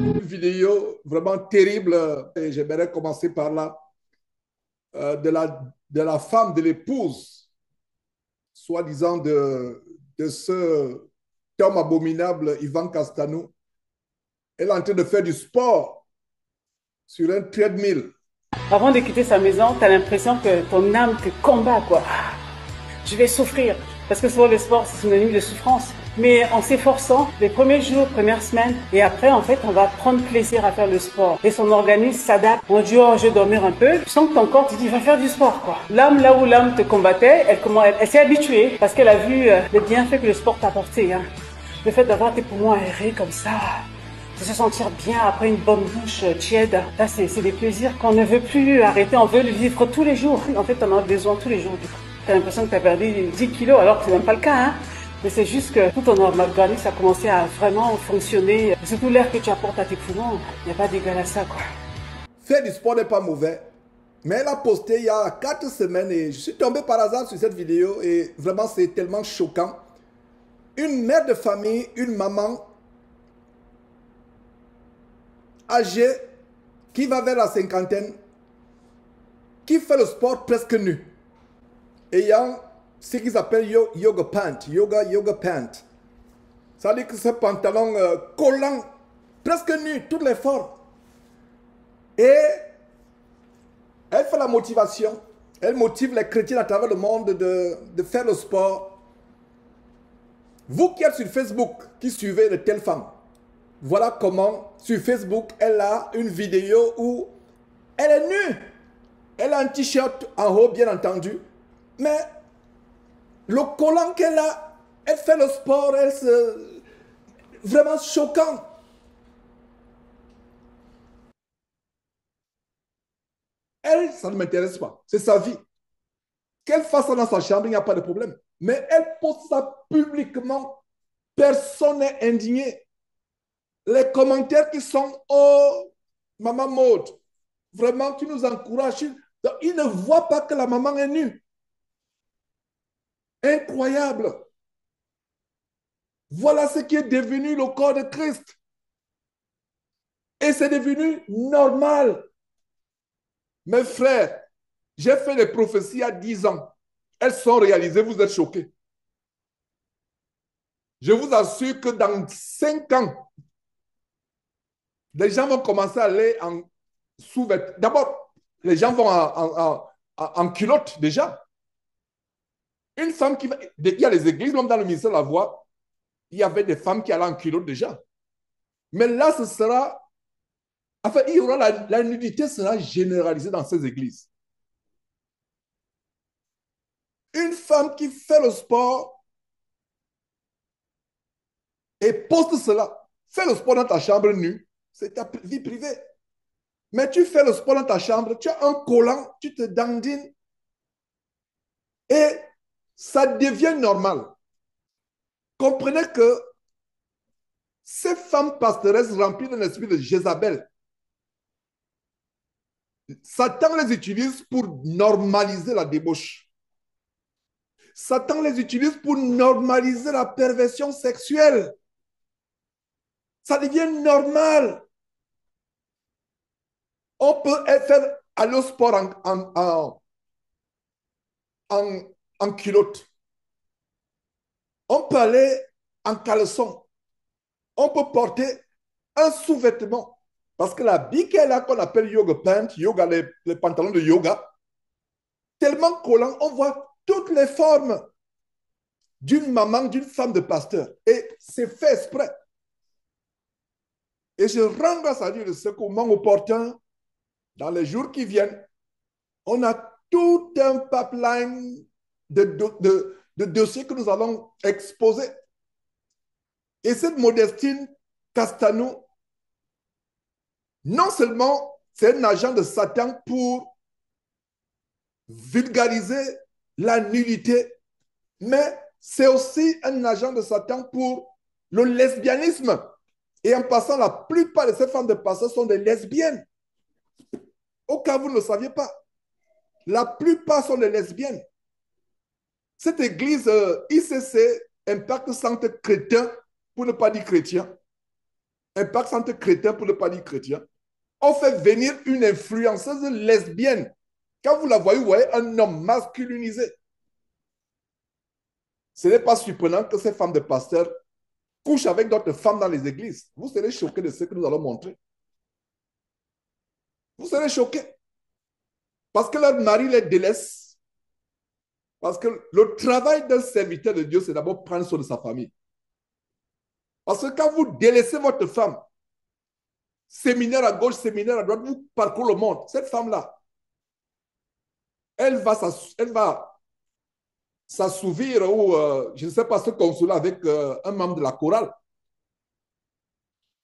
Une vidéo vraiment terrible, et j'aimerais commencer par là, de la femme, de l'épouse, soi-disant de ce homme abominable, Ivan Castanou. Elle est en train de faire du sport sur un treadmill. Avant de quitter sa maison, tu as l'impression que ton âme te combat, quoi. Je vais souffrir. Parce que souvent, le sport, c'est synonyme de souffrance. Mais en s'efforçant, les premiers jours, premières semaines, et après, en fait, on va prendre plaisir à faire le sport. Et son organisme s'adapte. On dit, oh, je vais dormir un peu. Tu sens que ton corps te dit, va faire du sport, quoi. L'âme, là où l'âme te combattait, elle s'est habituée parce qu'elle a vu le bienfait que le sport t'a apporté. Hein. Le fait d'avoir tes poumons aérés comme ça, de se sentir bien après une bonne douche tiède. Là, c'est des plaisirs qu'on ne veut plus arrêter. On veut le vivre tous les jours. En fait, on en a besoin tous les jours. Du coup, tu as l'impression que tu as perdu 10 kilos alors que c'est même pas le cas. Hein. Mais c'est juste que tout ton organisme a commencé à vraiment fonctionner. Et surtout l'air que tu apportes à tes poumons, il n'y a pas d'égal à ça, quoi. Faire du sport n'est pas mauvais, mais elle a posté il y a 4 semaines et je suis tombé par hasard sur cette vidéo et vraiment c'est tellement choquant. Une mère de famille, une maman âgée qui va vers la cinquantaine, qui fait le sport presque nu, ayant ce qu'ils appellent yoga pant, yoga pant. Ça veut dire que ce pantalon collant, presque nu, toutes les formes. Et elle fait la motivation. Elle motive les chrétiens à travers le monde de faire le sport. Vous qui êtes sur Facebook, qui suivez de telles femmes, voilà comment sur Facebook, elle a une vidéo où elle est nue. Elle a un t-shirt en haut, bien entendu. Mais le collant qu'elle a, elle fait le sport, elle se... Vraiment choquant. Elle, ça ne m'intéresse pas. C'est sa vie. Qu'elle fasse ça dans sa chambre, il n'y a pas de problème. Mais elle poste ça publiquement. Personne n'est indigné. Les commentaires qui sont oh, maman Maud, vraiment, tu nous encourages. Donc, ils ne voient pas que la maman est nue. Incroyable. Voilà ce qui est devenu le corps de Christ. Et c'est devenu normal. Mes frères, j'ai fait des prophéties à 10 ans. Elles sont réalisées, vous êtes choqués. Je vous assure que dans 5 ans, les gens vont commencer à aller en sous-vêtements. D'abord, les gens vont en culotte déjà. Une femme qui va... Il y a les églises, même dans le ministère de la Voix, il y avait des femmes qui allaient en culotte déjà. Mais là, ce sera... Enfin, il y aura la nudité sera généralisée dans ces églises. Une femme qui fait le sport et poste cela. Fais le sport dans ta chambre nue, c'est ta vie privée. Mais tu fais le sport dans ta chambre, tu as un collant, tu te dandines et ça devient normal. Comprenez que ces femmes pasteresses remplies d'un esprit de Jézabel, Satan les utilise pour normaliser la débauche. Satan les utilise pour normaliser la perversion sexuelle. Ça devient normal. On peut faire aller au sport en, en culotte. On peut aller en caleçon. On peut porter un sous-vêtement. Parce que la bille qu'elle a, qu'on appelle yoga pant, yoga, les pantalons de yoga, tellement collant, on voit toutes les formes d'une maman, d'une femme de pasteur. Et c'est fait exprès. Et je rends grâce à Dieu de ce qu'au moment opportun, dans les jours qui viennent, on a tout un pipeline de dossiers que nous allons exposer. Et cette Modestine Castanou, non seulement c'est un agent de Satan pour vulgariser la nullité, mais c'est aussi un agent de Satan pour le lesbianisme. Et en passant, la plupart de ces femmes de passeurs sont des lesbiennes. Au cas où vous ne le saviez pas. La plupart sont des lesbiennes. Cette église ICC, Impact Centre Chrétien, pour ne pas dire chrétien, Impact Centre Chrétien pour ne pas dire chrétien, on fait venir une influenceuse lesbienne. Quand vous la voyez, vous voyez un homme masculinisé. Ce n'est pas surprenant que ces femmes de pasteurs couchent avec d'autres femmes dans les églises. Vous serez choqués de ce que nous allons montrer. Vous serez choqués. Parce que leur mari les délaisse. Parce que le travail d'un serviteur de Dieu, c'est d'abord prendre soin de sa famille. Parce que quand vous délaissez votre femme, séminaire à gauche, séminaire à droite, vous parcourez le monde. Cette femme-là, elle va s'assouvir ou, je ne sais pas, se consoler avec un membre de la chorale,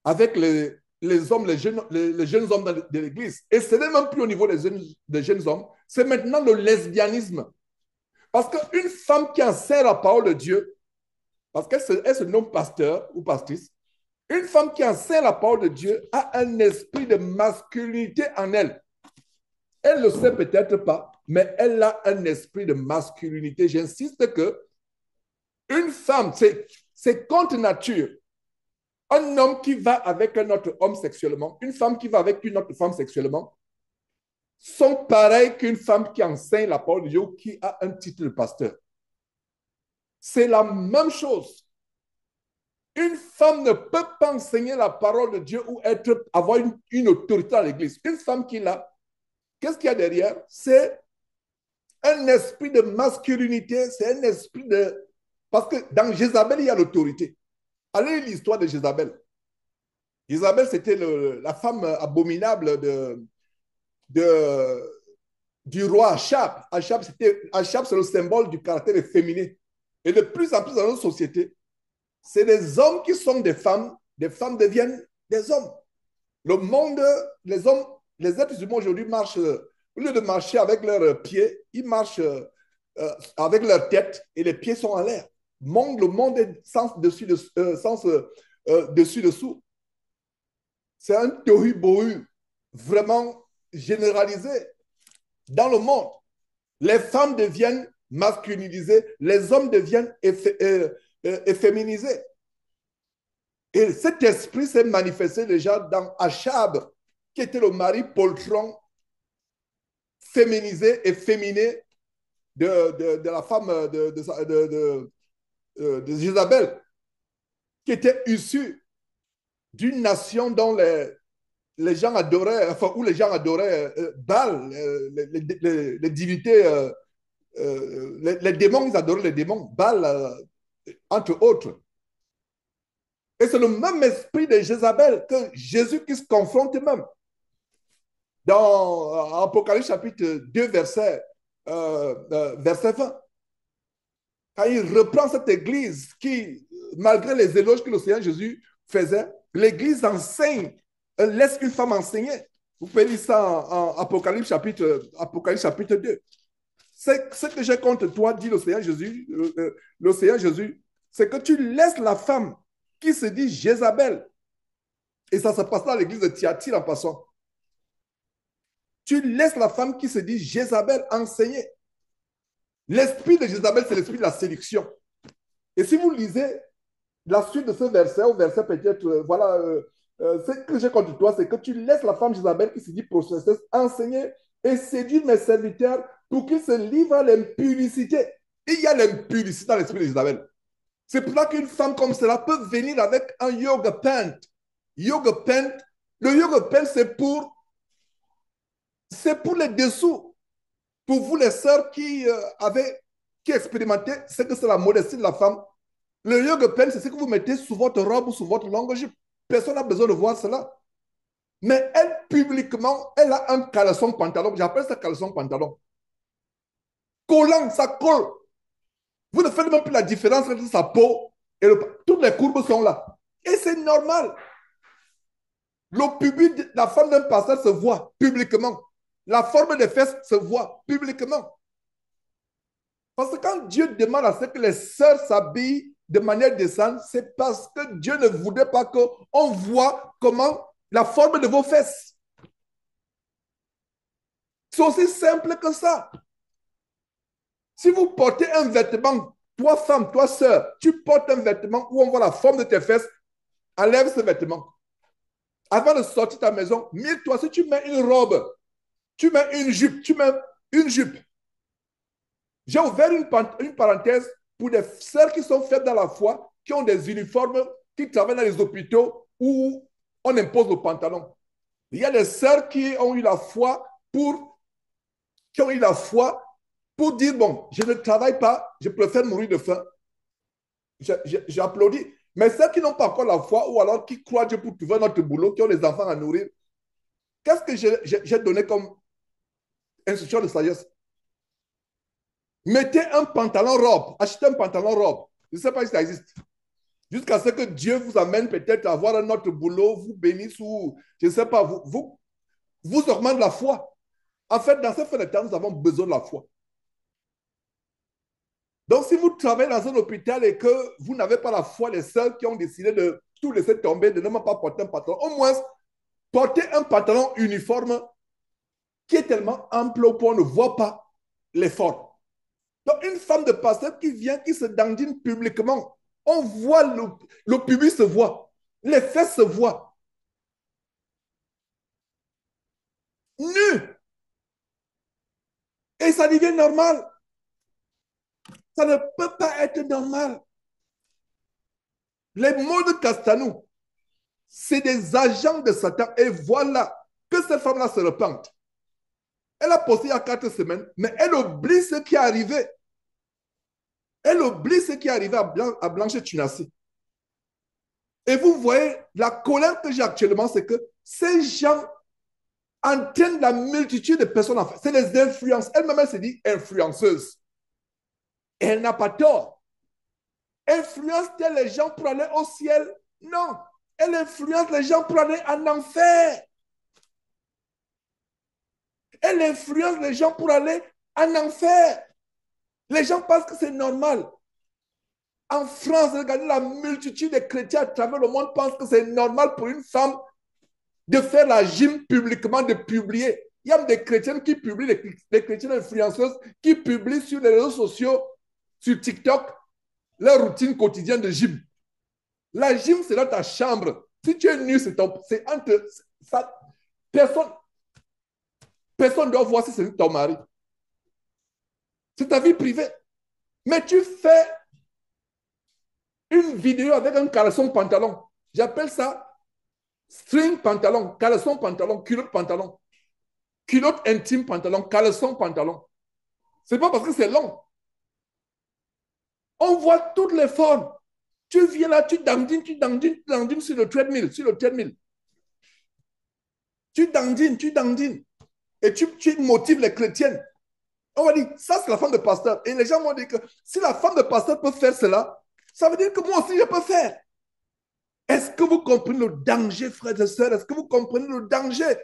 avec les hommes, les jeunes hommes de l'église. Et ce n'est même plus au niveau des jeunes hommes, c'est maintenant le lesbianisme. Parce qu'une femme qui enseigne la parole de Dieu, parce qu'elle se nomme pasteur ou pastrice, une femme qui enseigne la parole de Dieu a un esprit de masculinité en elle. Elle ne le sait peut-être pas, mais elle a un esprit de masculinité. J'insiste que une femme, c'est contre nature. Un homme qui va avec un autre homme sexuellement, une femme qui va avec une autre femme sexuellement, sont pareils qu'une femme qui enseigne la parole de Dieu ou qui a un titre de pasteur. C'est la même chose. Une femme ne peut pas enseigner la parole de Dieu ou avoir une autorité à l'église. Une femme qui l'a, qu'est-ce qu'il y a derrière? C'est un esprit de masculinité, c'est un esprit de... Parce que dans Jézabel, il y a l'autorité. Allez lire l'histoire de Jézabel. Jézabel, c'était la femme abominable du roi Achab. Achab, c'est le symbole du caractère féminin. Et de plus en plus dans notre société, c'est des hommes qui sont des femmes deviennent des hommes. Le monde, les hommes, les êtres humains aujourd'hui marchent, au lieu de marcher avec leurs pieds, ils marchent avec leur tête et les pieds sont en l'air. Le monde est sens dessus-dessous. C'est un tohu-bohu vraiment généralisé dans le monde. Les femmes deviennent masculinisées, les hommes deviennent efféminisés. Et cet esprit s'est manifesté déjà dans Achab, qui était le mari poltron, féminisé et féminé de la femme de Jézabel, qui était issue d'une nation dont les gens adoraient, enfin, où les gens adoraient Baal, les divinités, les démons, ils adoraient les démons, Baal, entre autres. Et c'est le même esprit de Jézabel que Jésus qui se confronte même. Dans Apocalypse chapitre 2, verset 20. Quand il reprend cette église qui, malgré les éloges que le Seigneur Jésus faisait, l'église enseigne, laisse une femme enseigner. Vous pouvez lire ça en Apocalypse chapitre 2. Ce que j'ai contre toi, dit le Seigneur Jésus, c'est que tu laisses la femme qui se dit Jézabel. Et ça se passe dans l'église de Thyatire en passant. Tu laisses la femme qui se dit Jézabel enseigner. L'esprit de Jézabel, c'est l'esprit de la séduction. Et si vous lisez la suite de ce verset, au verset peut-être, voilà, ce que j'ai contre toi, c'est que tu laisses la femme Jézabel qui se dit prophétesse enseigner et séduire mes serviteurs pour qu'ils se livrent à l'impudicité. Il y a l'impudicité dans l'esprit de Jézabel. C'est pour ça qu'une femme comme cela peut venir avec un yoga pant. Yoga pant, le yoga pant, c'est pour les dessous. Pour vous, les sœurs qui expérimentaient ce que c'est la modestie de la femme, le yoga pant, c'est ce que vous mettez sous votre robe ou sous votre longue jupe. Personne n'a besoin de voir cela. Mais elle, publiquement, elle a un caleçon pantalon. J'appelle ça caleçon pantalon. Collant, ça colle. Vous ne faites même plus la différence entre sa peau et toutes les courbes sont là. Et c'est normal. Le pubis de la femme d'un pasteur se voit publiquement. La forme des fesses se voit publiquement. Parce que quand Dieu demande à ce que les sœurs s'habillent de manière décente, c'est parce que Dieu ne voudrait pas qu'on voit comment la forme de vos fesses. C'est aussi simple que ça. Si vous portez un vêtement, toi femme, toi sœur, tu portes un vêtement où on voit la forme de tes fesses, enlève ce vêtement. Avant de sortir de ta maison, mille-toi, si tu mets une robe, tu mets une jupe, tu mets une jupe. J'ai ouvert une parenthèse pour des sœurs qui sont faibles dans la foi, qui ont des uniformes, qui travaillent dans les hôpitaux où on impose le pantalon. Il y a des sœurs qui ont eu la foi pour dire, bon, je ne travaille pas, je préfère mourir de faim. J'applaudis. Mais ceux qui n'ont pas encore la foi ou alors qui croient Dieu pour trouver notre boulot, qui ont des enfants à nourrir, qu'est-ce que j'ai donné comme instruction de sagesse? Mettez un pantalon robe, achetez un pantalon robe. Je ne sais pas si ça existe. Jusqu'à ce que Dieu vous amène peut-être à avoir un autre boulot, vous bénisse ou je ne sais pas, vous augmente la foi. En fait, dans ce fin de temps, nous avons besoin de la foi. Donc, si vous travaillez dans un hôpital et que vous n'avez pas la foi, les seuls qui ont décidé de tout laisser tomber, de ne même pas porter un pantalon, au moins portez un pantalon uniforme qui est tellement ample au point qu'on ne voit pas l'effort. Donc, une femme de pasteur qui vient, qui se dandine publiquement, on voit le pubis se voit, les fesses se voient. Nu. Et ça devient normal. Ça ne peut pas être normal. Les mots de Castanou, c'est des agents de Satan. Et voilà que cette femme-là se repente. Elle a posté il y a 4 semaines, mais elle oublie ce qui est arrivé. Elle oublie ce qui est arrivé à Blanche Tunassi. Et vous voyez, la colère que j'ai actuellement, c'est que ces gens entraînent la multitude de personnes en fait. C'est les influences. Elle-même, elle se dit influenceuse. Et elle n'a pas tort. Influence-t-elle les gens pour aller au ciel? Non. Elle influence les gens pour aller en enfer. Elle influence les gens pour aller en enfer. Les gens pensent que c'est normal. En France, regardez la multitude de chrétiens à travers le monde pensent que c'est normal pour une femme de faire la gym publiquement, de publier. Il y a des chrétiennes qui publient, des chrétiennes influenceuses qui publient sur les réseaux sociaux, sur TikTok, leur routine quotidienne de gym. La gym, c'est dans ta chambre. Si tu es nu, c'est entre ça. Personne ne doit voir si c'est ton mari. C'est ta vie privée. Mais tu fais une vidéo avec un caleçon pantalon. J'appelle ça string pantalon, caleçon pantalon, culotte pantalon. Culotte intime pantalon, caleçon pantalon. C'est pas parce que c'est long. On voit toutes les formes. Tu viens là, tu dandines sur le treadmill, Tu dandines. Et tu motives les chrétiennes. On va dire, ça c'est la femme de pasteur. Et les gens vont dire que si la femme de pasteur peut faire cela, ça veut dire que moi aussi je peux faire. Est-ce que vous comprenez le danger, frères et sœurs? Est-ce que vous comprenez le danger?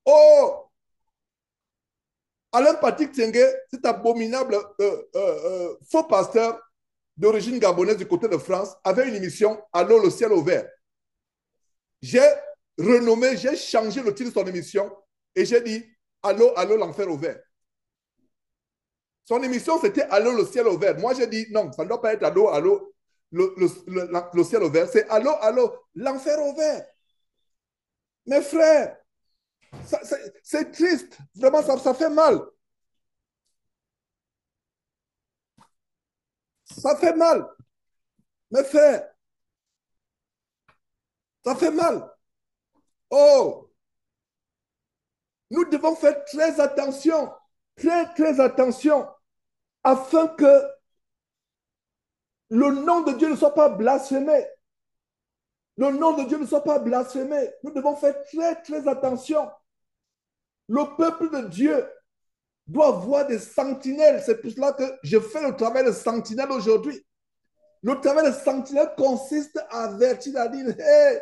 Oh, Alain Patrick Tsengue, cet abominable faux pasteur d'origine gabonaise du côté de France, avait une émission Allô, le ciel ouvert. J'ai renommé, j'ai changé le titre de son émission et j'ai dit Allô, allô, l'enfer ouvert. Son émission, c'était Allô, le ciel ouvert. Moi, j'ai dit non, ça ne doit pas être Allô, allô, le ciel ouvert. C'est Allô, allô, l'enfer ouvert. Mes frères, c'est triste. Vraiment, ça fait mal. Ça fait mal. Mes frères, ça fait mal. Oh, nous devons faire très attention, très attention, afin que le nom de Dieu ne soit pas blasphémé. Le nom de Dieu ne soit pas blasphémé. Nous devons faire très attention. Le peuple de Dieu doit voir des sentinelles. C'est pour cela que je fais le travail de sentinelle aujourd'hui. Le travail de sentinelle consiste à avertir, à dire, hey,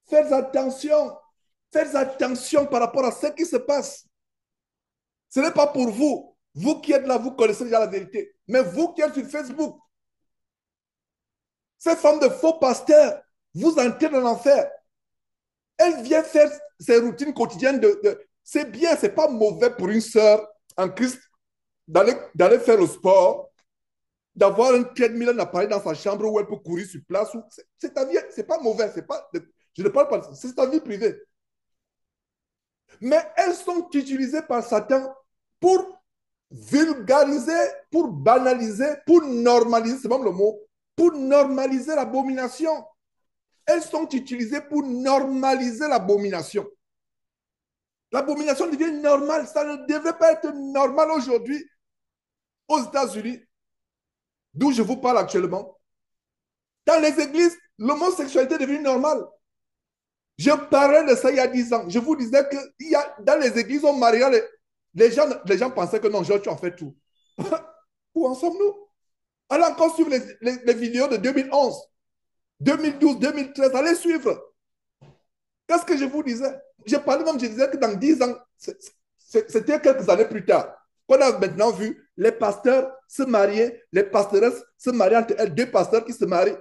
faites attention par rapport à ce qui se passe. Ce n'est pas pour vous. Vous qui êtes là, vous connaissez déjà la vérité. Mais vous qui êtes sur Facebook, ces femmes de faux pasteurs vous entrent dans l'enfer. Elle vient faire ses routines quotidiennes C'est bien, c'est pas mauvais pour une sœur en Christ d'aller faire le sport, d'avoir un treadmill, un appareil dans sa chambre où elle peut courir sur place. C'est ta vie, c'est pas mauvais, c'est pas, je ne parle pas de ça, c'est ta vie privée. Mais elles sont utilisées par Satan pour vulgariser, pour banaliser, pour normaliser, c'est même le mot, pour normaliser l'abomination. Elles sont utilisées pour normaliser l'abomination. L'abomination devient normale. Ça ne devrait pas être normal aujourd'hui aux États-Unis, d'où je vous parle actuellement. Dans les églises, l'homosexualité est devenue normale. Je parlais de ça il y a 10 ans. Je vous disais que dans les églises, on mariait les gens pensaient que non, Georges, tu en fais tout. Où en sommes-nous? Allez encore suivre les vidéos de 2011, 2012, 2013. Allez suivre. Qu'est-ce que je vous disais? Je parlais même, je disais que dans 10 ans, c'était quelques années plus tard, qu'on a maintenant vu les pasteurs se marier, les pastoresses se marier entre elles, deux pasteurs qui se marient,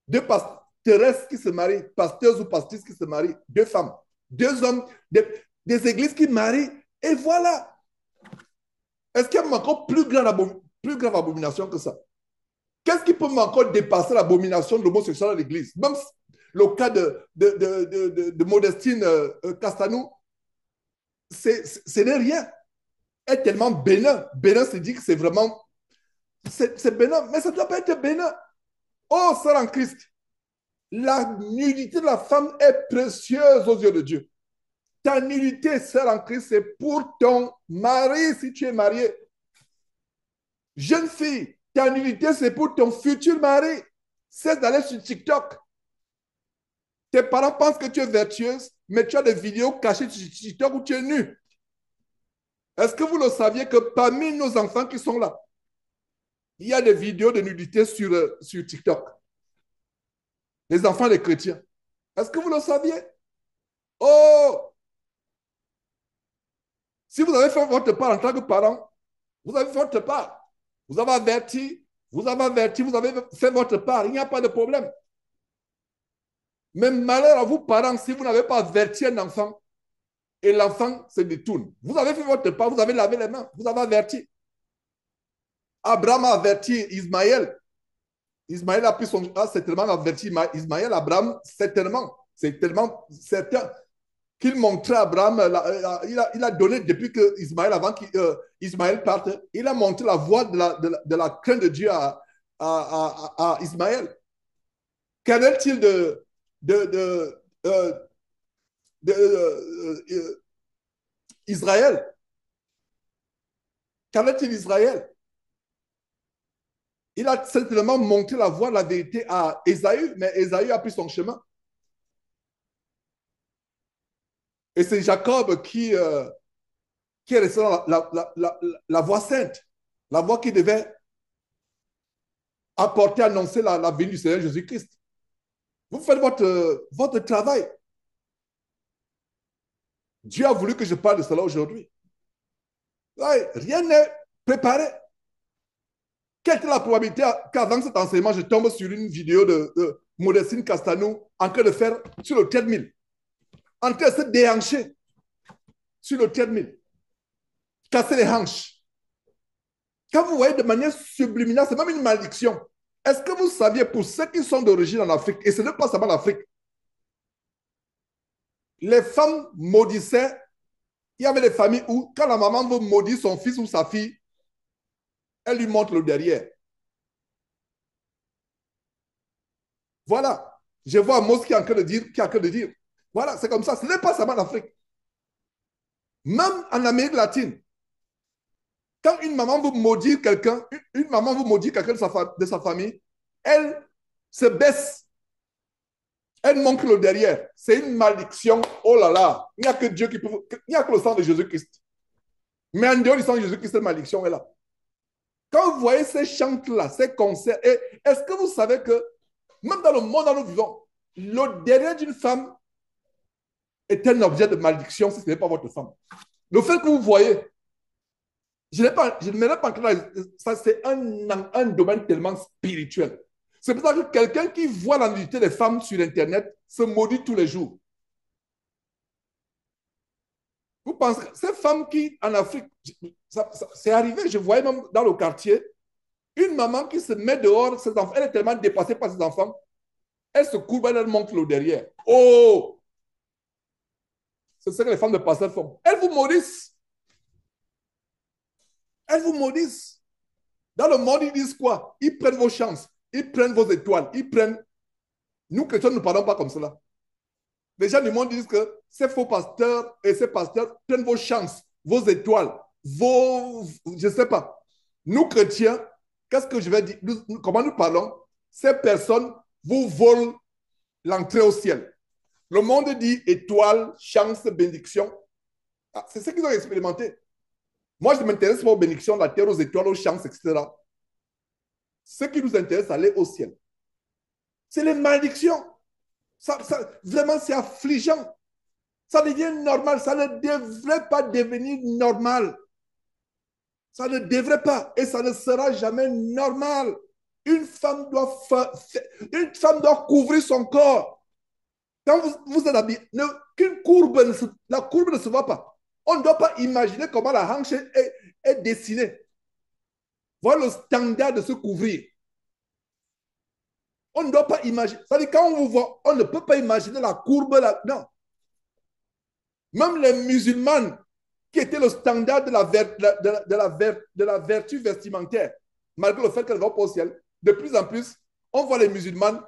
deux pastoresses qui se marient, pasteurs ou pastrices qui se marient, deux femmes, deux hommes, des églises qui marient, et voilà. Est-ce qu'il y a encore plus grave abomination que ça? Qu'est-ce qui peut encore dépasser l'abomination de l'homosexuel à l'église? Même le cas de Modestine Castanou, ce n'est rien. Elle est tellement bénin. Bénin se dit que c'est vraiment... C'est bénin, mais ça ne doit pas être bénin. Oh, sœur en Christ, la nudité de la femme est précieuse aux yeux de Dieu. Ta nudité, sœur en Christ, c'est pour ton mari si tu es marié. Jeune fille, ta nudité, c'est pour ton futur mari. Cesse d'aller sur TikTok. Tes parents pensent que tu es vertueuse, mais tu as des vidéos cachées sur TikTok où tu es nue. Est-ce que vous le saviez que parmi nos enfants qui sont là, il y a des vidéos de nudité sur TikTok? Les enfants des chrétiens. Est-ce que vous le saviez? Oh! Si vous avez fait votre part en tant que parent, vous avez fait votre part. Vous avez averti, vous avez fait votre part. Il n'y a pas de problème. Mais malheur à vous, parents, si vous n'avez pas averti un enfant et l'enfant se détourne. Vous avez fait votre part, vous avez lavé les mains, vous avez averti. Abraham a averti Ismaël. Ismaël a pris certainement averti Ismaël. Abraham, certainement, c'est tellement certain qu'il montrait à Abraham, il a donné depuis que Ismaël, avant qu'Ismaël parte, il a montré la voie de la crainte de Dieu à Ismaël. Qu'en est-il Israël? Qu'en est-il d'Israël? Il a certainement montré la voie, la vérité à Ésaü, mais Ésaü a pris son chemin. Et c'est Jacob qui est resté dans la voie sainte, la voie qui devait apporter, annoncer la venue du Seigneur Jésus-Christ. Vous faites votre travail. Dieu a voulu que je parle de cela aujourd'hui. Ouais, rien n'est préparé. Quelle est la probabilité qu'avant cet enseignement, je tombe sur une vidéo de Modestine Castanou en train de faire sur le treadmill, en train de se déhancher sur le treadmill, casser les hanches. Quand vous voyez de manière subliminale, c'est même une malédiction. Est-ce que vous saviez, pour ceux qui sont d'origine en Afrique, et ce n'est pas seulement l'Afrique, les femmes maudissaient, il y avait des familles où, quand la maman veut maudire son fils ou sa fille, elle lui montre le derrière. Voilà. Je vois Amos qui est en train de dire. Voilà, c'est comme ça. Ce n'est pas seulement l'Afrique. Même en Amérique latine, quand une maman veut maudire quelqu'un, de sa famille, elle se baisse. Elle montre le derrière. C'est une malédiction. Oh là là. Il n'y a que Dieu qui peut. Il n'y a que le sang de Jésus-Christ. Mais en dehors du sang de Jésus-Christ, cette malédiction est là. Quand vous voyez ces chants-là, ces concerts, est-ce que vous savez que même dans le monde où nous vivons, le derrière d'une femme est un objet de malédiction si ce n'est pas votre femme. Le fait que vous voyez, je ne mets pas en train de... Ça, c'est un domaine tellement spirituel. C'est pour ça que quelqu'un qui voit la nudité des femmes sur Internet se maudit tous les jours. Vous pensez que ces femmes qui, en Afrique, c'est arrivé, je voyais même dans le quartier, une maman qui se met dehors, ses enfants, elle est tellement dépassée par ses enfants, elle se courbe, elle montre le derrière. Oh! C'est ce que les femmes de pasteur font. Elles vous maudissent. Elles vous maudissent. Dans le monde, ils disent quoi? Ils prennent vos chances, ils prennent vos étoiles, ils prennent... Nous, chrétiens, ne parlons pas comme cela. Les gens du monde disent que ces faux pasteurs et ces pasteurs prennent vos chances, vos étoiles, vos... Je ne sais pas. Nous, chrétiens, qu'est-ce que je vais dire? Comment nous parlons? Ces personnes vous volent l'entrée au ciel. Le monde dit étoile, chance, bénédiction. Ah, c'est ce qu'ils ont expérimenté. Moi, je ne m'intéresse pas aux bénédictions, la terre, aux étoiles, aux chances, etc. Ce qui nous intéresse, c'est aller au ciel. C'est les malédictions. Vraiment, c'est affligeant. Ça devient normal. Ça ne devrait pas devenir normal. Ça ne devrait pas. Et ça ne sera jamais normal. Une femme doit couvrir son corps. Quand vous êtes habillé, la courbe ne se voit pas. On ne doit pas imaginer comment la hanche est dessinée. Voilà le standard de se couvrir. On ne doit pas imaginer. C'est-à-dire, quand on vous voit, on ne peut pas imaginer la courbe. Non. Même les musulmanes, qui étaient le standard de la vertu vestimentaire, malgré le fait qu'elles vont pas au ciel, de plus en plus, on voit les musulmanes.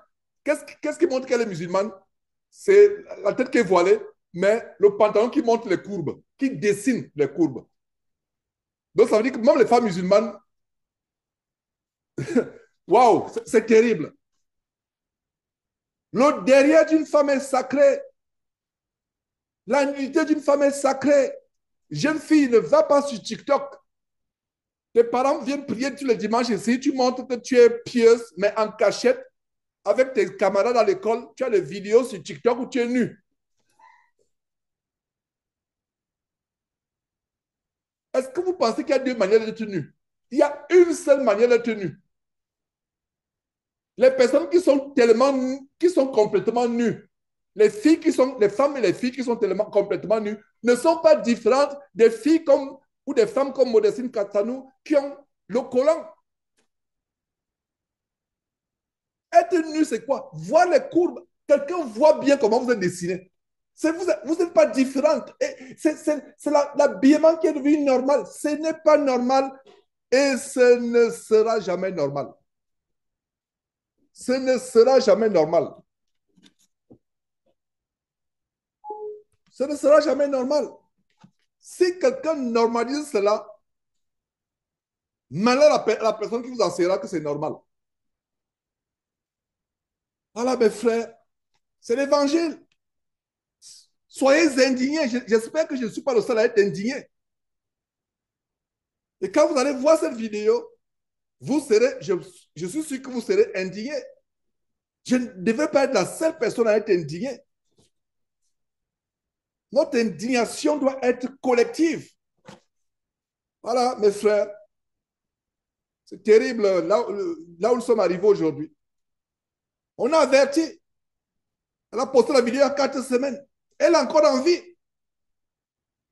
Qu'est-ce qui montre qu'elle est musulmane? C'est la tête qui est voilée, mais le pantalon qui montre les courbes, qui dessine les courbes. Donc, ça veut dire que même les femmes musulmanes, waouh, c'est terrible. Le derrière d'une femme est sacré. La nudité d'une femme est sacrée. Jeune fille, ne va pas sur TikTok. Tes parents viennent prier tous les dimanches ici. Tu montres que tu es pieuse, mais en cachette, avec tes camarades à l'école, tu as des vidéos sur TikTok où tu es nu. Est-ce que vous pensez qu'il y a deux manières d'être nu? Il y a une seule manière d'être nu. Les personnes qui sont complètement nues, les femmes et les filles qui sont complètement nues, ne sont pas différentes des filles ou des femmes comme Modestine Katanou qui ont le collant. Être nu, c'est quoi? Voir les courbes. Quelqu'un voit bien comment vous êtes dessiné. Vous n'êtes pas différente. C'est l'habillement qui est devenu normal. Ce n'est pas normal et ce ne sera jamais normal. Ce ne sera jamais normal. Ce ne sera jamais normal. Si quelqu'un normalise cela, malheur à la personne qui vous enseignera que c'est normal. Voilà, mes frères, c'est l'évangile. Soyez indignés. J'espère que je ne suis pas le seul à être indigné. Et quand vous allez voir cette vidéo, je suis sûr que vous serez indigné. Je ne devais pas être la seule personne à être indignée. Notre indignation doit être collective. Voilà, mes frères. C'est terrible là où nous sommes arrivés aujourd'hui. On a averti. Elle a posté la vidéo il y a 4 semaines. Elle est encore en vie.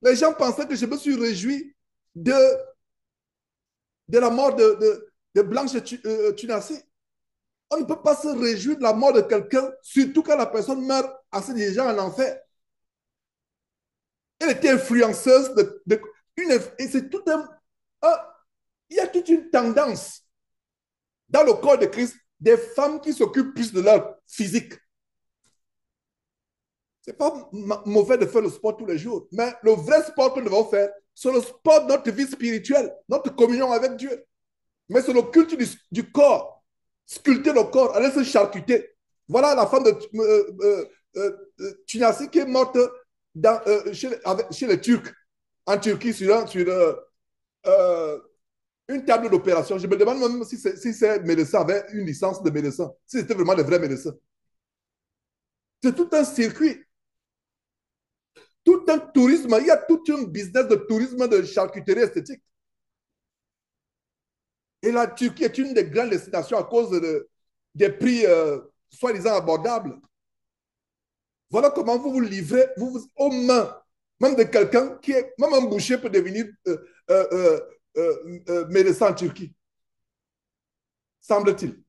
Les gens pensaient que je me suis réjoui de la mort de Blanche Tunassi. On ne peut pas se réjouir de la mort de quelqu'un, surtout quand la personne meurt assez déjà en enfer. Elle était influenceuse et c'est tout il y a toute une tendance dans le corps de Christ des femmes qui s'occupent plus de leur physique. C'est pas mauvais de faire le sport tous les jours, mais le vrai sport que nous devons faire, c'est le sport de notre vie spirituelle, notre communion avec Dieu. Mais c'est le culte du corps, sculpter le corps, aller se charcuter. Voilà la femme de Tunassi qui est morte chez les Turcs, en Turquie, sur une table d'opération. Je me demande même si ces médecins avaient une licence de médecin, si c'était vraiment des vrais médecins. C'est tout un circuit, tout un tourisme. Il y a tout un business de tourisme de charcuterie esthétique. Et la Turquie est une des grandes destinations à cause des prix soi-disant abordables. Voilà comment vous vous livrez aux mains Même de quelqu'un qui est, même un boucher peut devenir médecin en Turquie, semble-t-il.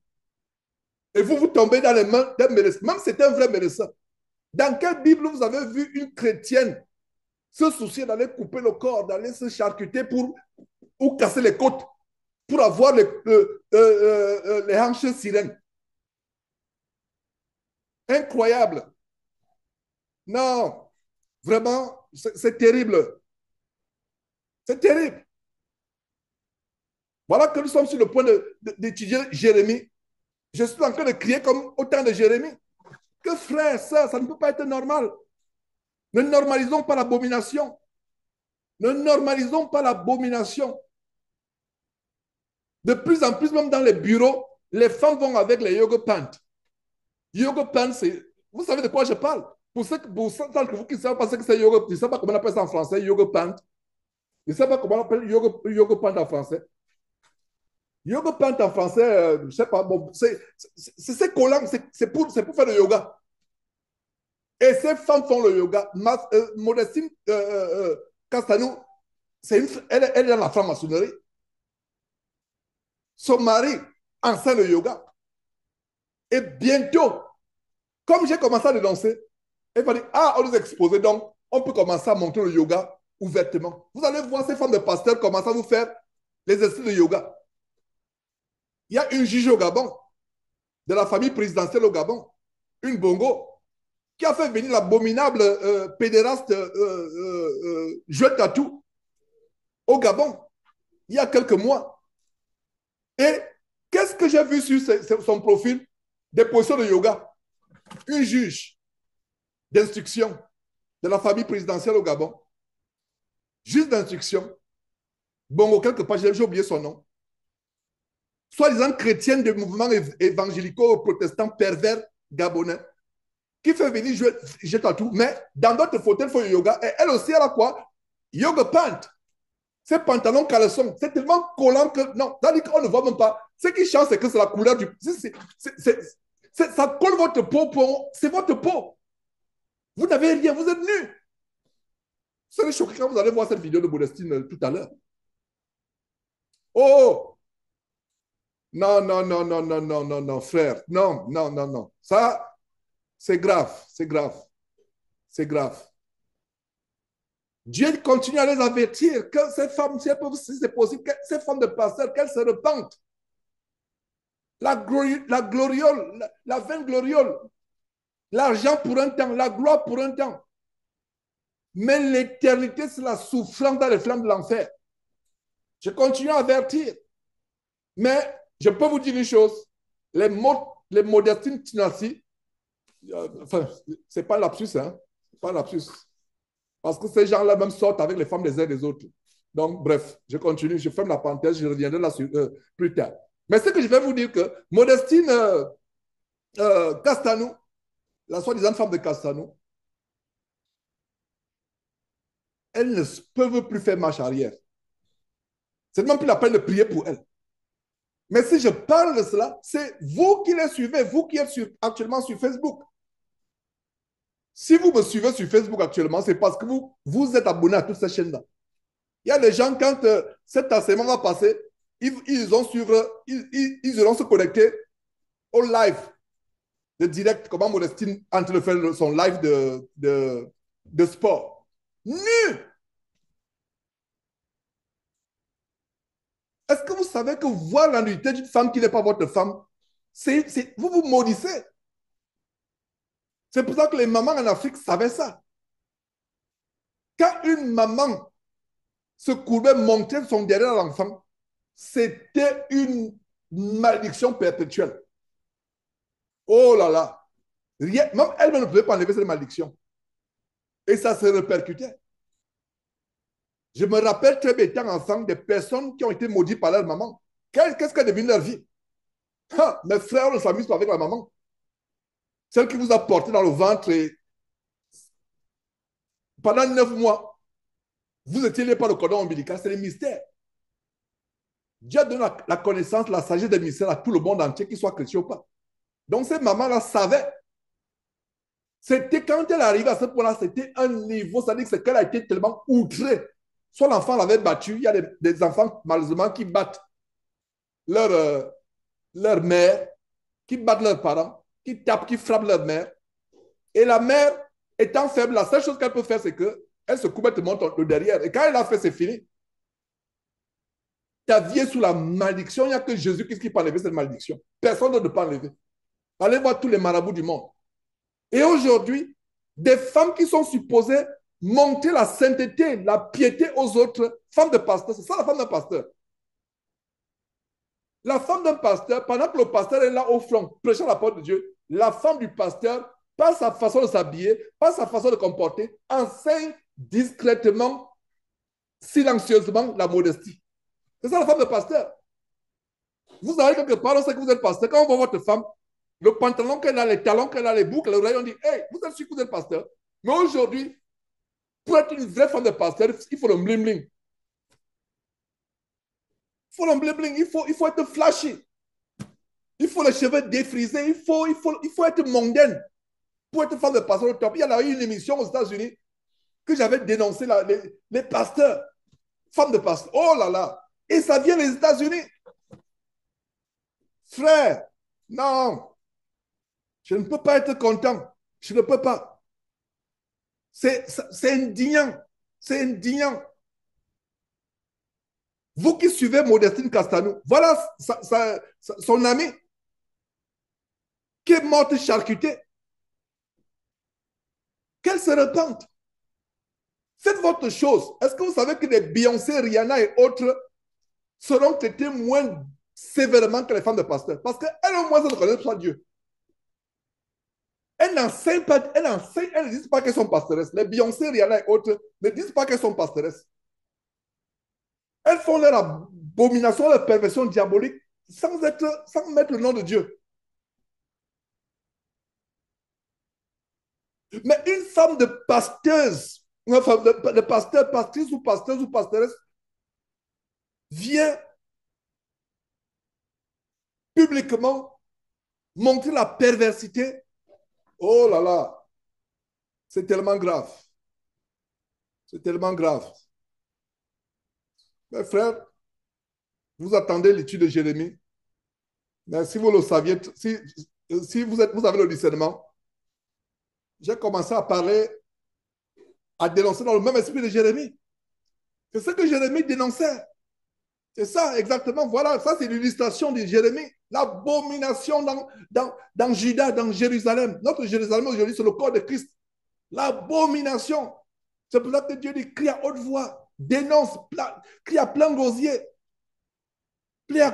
Et vous tombez dans les mains d'un médecin, même si c'est un vrai médecin. Dans quelle Bible vous avez vu une chrétienne se soucier d'aller couper le corps, d'aller se charcuter pour, ou casser les côtes pour avoir les hanches sirènes? Incroyable. Non, vraiment, c'est terrible. C'est terrible. Voilà que nous sommes sur le point d'étudier Jérémie. Je suis en train de crier comme au temps de Jérémie. Que frère, ça ne peut pas être normal. Ne normalisons pas l'abomination. Ne normalisons pas l'abomination. De plus en plus, même dans les bureaux, les femmes vont avec les yoga pants. Yoga pants, c'est... Vous savez de quoi je parle? Pour ceux que vous qui ne savez pas ce que c'est yoga, je ne sais pas comment on appelle ça en français, yoga pants. Je ne sais pas comment on appelle yoga pants en français. Yoga pant en français, je ne sais pas, bon, c'est collant, c'est pour faire le yoga. Et ces femmes font le yoga. Modestine Castanou, elle est dans la franc-maçonnerie. Son mari enseigne le yoga. Et bientôt, comme j'ai commencé à dénoncer, elle va dire, ah, on nous expose, donc on peut commencer à montrer le yoga ouvertement. Vous allez voir ces femmes de pasteurs commencer à vous faire les exercices de yoga. Il y a une juge au Gabon, de la famille présidentielle au Gabon, une Bongo, qui a fait venir l'abominable pédéraste Joël Tatou au Gabon, il y a quelques mois. Et qu'est-ce que j'ai vu sur son profil? Des positions de yoga. Une juge d'instruction de la famille présidentielle au Gabon, juge d'instruction, Bongo, quelque part, j'ai oublié son nom, soi-disant chrétienne de mouvements évangélico-protestants pervers gabonais, qui fait venir jouer tatou, mais dans d'autres fauteuils, il faut le yoga. Et elle aussi, elle a quoi? Yoga pant. Ces pantalons caleçons, c'est tellement collant que, non, on ne voit même pas. Ce qui change, c'est que c'est la couleur du... ça colle votre peau, c'est votre peau. Vous n'avez rien, vous êtes nus. Vous serez choqués quand vous allez voir cette vidéo de Modestine tout à l'heure. Oh! Non, non, non, non, non, non, non, non, frère. Non, non, non, non. Ça, c'est grave, c'est grave, c'est grave. Dieu continue à les avertir que ces femmes, si c'est possible, que ces femmes de pasteurs, qu'elles se repentent. La gloriole, la vaine gloriole, l'argent pour un temps, la gloire pour un temps. Mais l'éternité, c'est la souffrance dans les flammes de l'enfer. Je continue à avertir. Mais je peux vous dire une chose, les Modestine Tinassi, enfin, c'est pas lapsus, hein, c'est pas lapsus. Parce que ces gens-là même sortent avec les femmes des uns des autres. Donc, bref, je continue, je ferme la parenthèse, je reviendrai là plus tard. Mais ce que je vais vous dire que Modestine Castanou, la soi-disant femme de Castanou, elles ne peuvent plus faire marche arrière. C'est même plus la peine de prier pour elles. Mais si je parle de cela, c'est vous qui les suivez, vous qui êtes actuellement sur Facebook. Si vous me suivez sur Facebook actuellement, c'est parce que vous êtes abonné à toutes ces chaînes-là. Il y a des gens, quand cet enseignement va passer, ils iront se connecter au live de direct, comment Modestine est en train de faire son live de sport. Nu! Est-ce que vous savez que voir la nudité d'une femme qui n'est pas votre femme, vous vous maudissez? C'est pour ça que les mamans en Afrique savaient ça. Quand une maman se courbait, montrait son derrière à l'enfant, c'était une malédiction perpétuelle. Oh là là! Rien, même elle ne pouvait pas enlever cette malédiction. Et ça se répercutait. Je me rappelle très bien, étant enfant, des personnes qui ont été maudites par leur maman. Qu'est-ce qu'est devenu leur vie? Ah, mes frères ne s'amusent pas avec la maman. Celle qui vous a porté dans le ventre et pendant 9 mois, vous étiez lié par le cordon ombilical, c'est le mystère. Dieu donne la connaissance, la sagesse des mystères à tout le monde entier, qu'il soit chrétien ou pas. Donc, ces mamans-là savaient. C'était quand elle est arrivée à ce point-là, c'était un niveau, c'est-à-dire qu'elle a été tellement outrée. Soit l'enfant l'avait battu, il y a des enfants, malheureusement, qui battent leur, leur mère, qui battent leurs parents, qui tapent, qui frappent leur mère. Et la mère, étant faible, la seule chose qu'elle peut faire, c'est qu'elle se coupe, elle te montre le derrière. Et quand elle a fait, c'est fini. Ta vie est sous la malédiction. Il n'y a que Jésus qui peut enlever cette malédiction. Personne d'autre ne peut enlever. Allez voir tous les marabouts du monde. Et aujourd'hui, des femmes qui sont supposées monter la sainteté, la piété aux autres, femmes de pasteur, c'est ça la femme d'un pasteur. La femme d'un pasteur, pendant que le pasteur est là au flanc, prêchant la parole de Dieu, la femme du pasteur, par sa façon de s'habiller, par sa façon de comporter, enseigne discrètement, silencieusement la modestie. C'est ça la femme de pasteur. Vous avez quelque part, on sait que vous êtes pasteur. Quand on voit votre femme, le pantalon qu'elle a, les talons qu'elle a, les boucles, les oreilles, on dit, hey, vous êtes sûr que vous êtes pasteur. Mais aujourd'hui, pour être une vraie femme de pasteur, il faut le bling-bling. Il faut le bling-bling, il faut être flashy. Il faut les cheveux défrisés, il faut être mondaine. Pour être femme de pasteur au top, il y a eu une émission aux États-Unis que j'avais dénoncé les pasteurs, femmes de pasteur. Oh là là! Et ça vient des États-Unis. Frère, non, je ne peux pas être content. Je ne peux pas. C'est indignant. C'est indignant. Vous qui suivez Modestine Castanou, voilà son ami qui est morte charcutée. Qu'elle se repente. Faites votre chose. Est-ce que vous savez que les Beyoncé, Rihanna et autres seront traités moins sévèrement que les femmes de pasteur? Parce qu'elles au moins ne connaissent pas Dieu. Elles n'enseignent pas, elles ne disent pas qu'elles sont pastoresses. Les Beyoncé, Rihanna et autres ne disent pas qu'elles sont pastoresses. Elles font leur abomination, leur perversion diabolique sans mettre le nom de Dieu. Mais une femme de pasteuse, une femme de pasteur, pastrice ou pasteuse ou pastoresse vient publiquement montrer la perversité. Oh là là, c'est tellement grave. C'est tellement grave. Mes frères, vous attendez l'étude de Jérémie. Mais si vous le saviez, si vous avez le discernement, j'ai commencé à parler, à dénoncer dans le même esprit de Jérémie. C'est ce que Jérémie dénonçait. C'est ça, exactement. Voilà, ça c'est l'illustration de Jérémie. L'abomination dans Juda, dans Jérusalem. Notre Jérusalem aujourd'hui, c'est le corps de Christ. L'abomination. C'est pour ça que Dieu dit, crie à haute voix, dénonce, crie à plein gosier. Crie à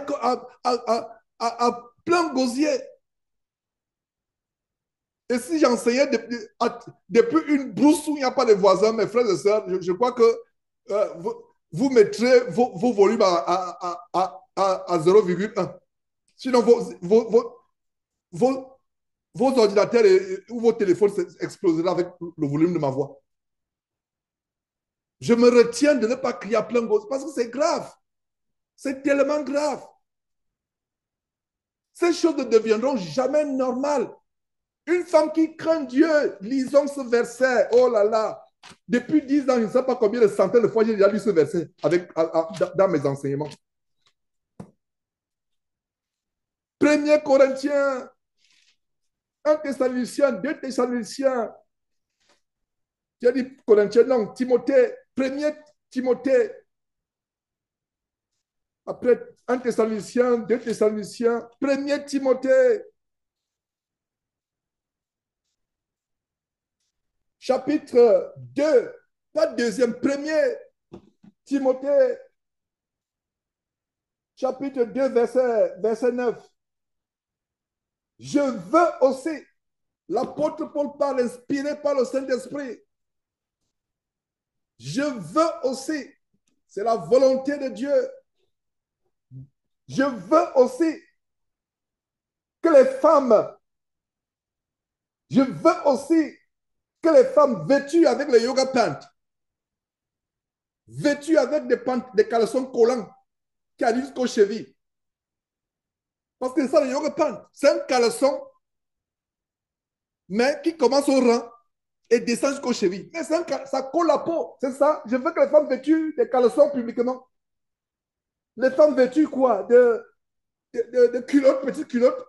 plein gosier. Et si j'enseignais depuis une brousse où il n'y a pas de voisins, mes frères et sœurs, je crois que vous mettrez vos volumes à 0,1. Sinon, vos ordinateurs ou vos téléphones exploseront avec le volume de ma voix. Je me retiens de ne pas crier à plein gauche parce que c'est grave. C'est tellement grave. Ces choses ne deviendront jamais normales. Une femme qui craint Dieu, lisons ce verset. Oh là là. Depuis 10 ans, je ne sais pas combien de centaines de fois j'ai déjà lu ce verset dans mes enseignements. 1 Corinthiens, 1 Thessaloniciens, 2 Thessaloniciens. J'ai dit Corinthiens, non, Timothée, 1 Timothée. Après 1 Thessaloniciens, 2 Thessaloniciens, 1 Timothée. Chapitre 2, pas deuxième, 1 Timothée, chapitre 2, verset 9. Je veux aussi, l'apôtre Paul parle inspiré par le Saint-Esprit. Je veux aussi, c'est la volonté de Dieu. Je veux aussi que les femmes, je veux aussi que les femmes vêtues avec les yoga pants, vêtues avec des caleçons collants qui arrivent jusqu'aux chevilles. Parce que c'est ça le yoga pant. C'est un caleçon mais qui commence au rein et descend jusqu'aux chevilles. Mais ça colle la peau, c'est ça. Je veux que les femmes vêtues des caleçons publiquement. Les femmes vêtues quoi? De culottes, petites culottes,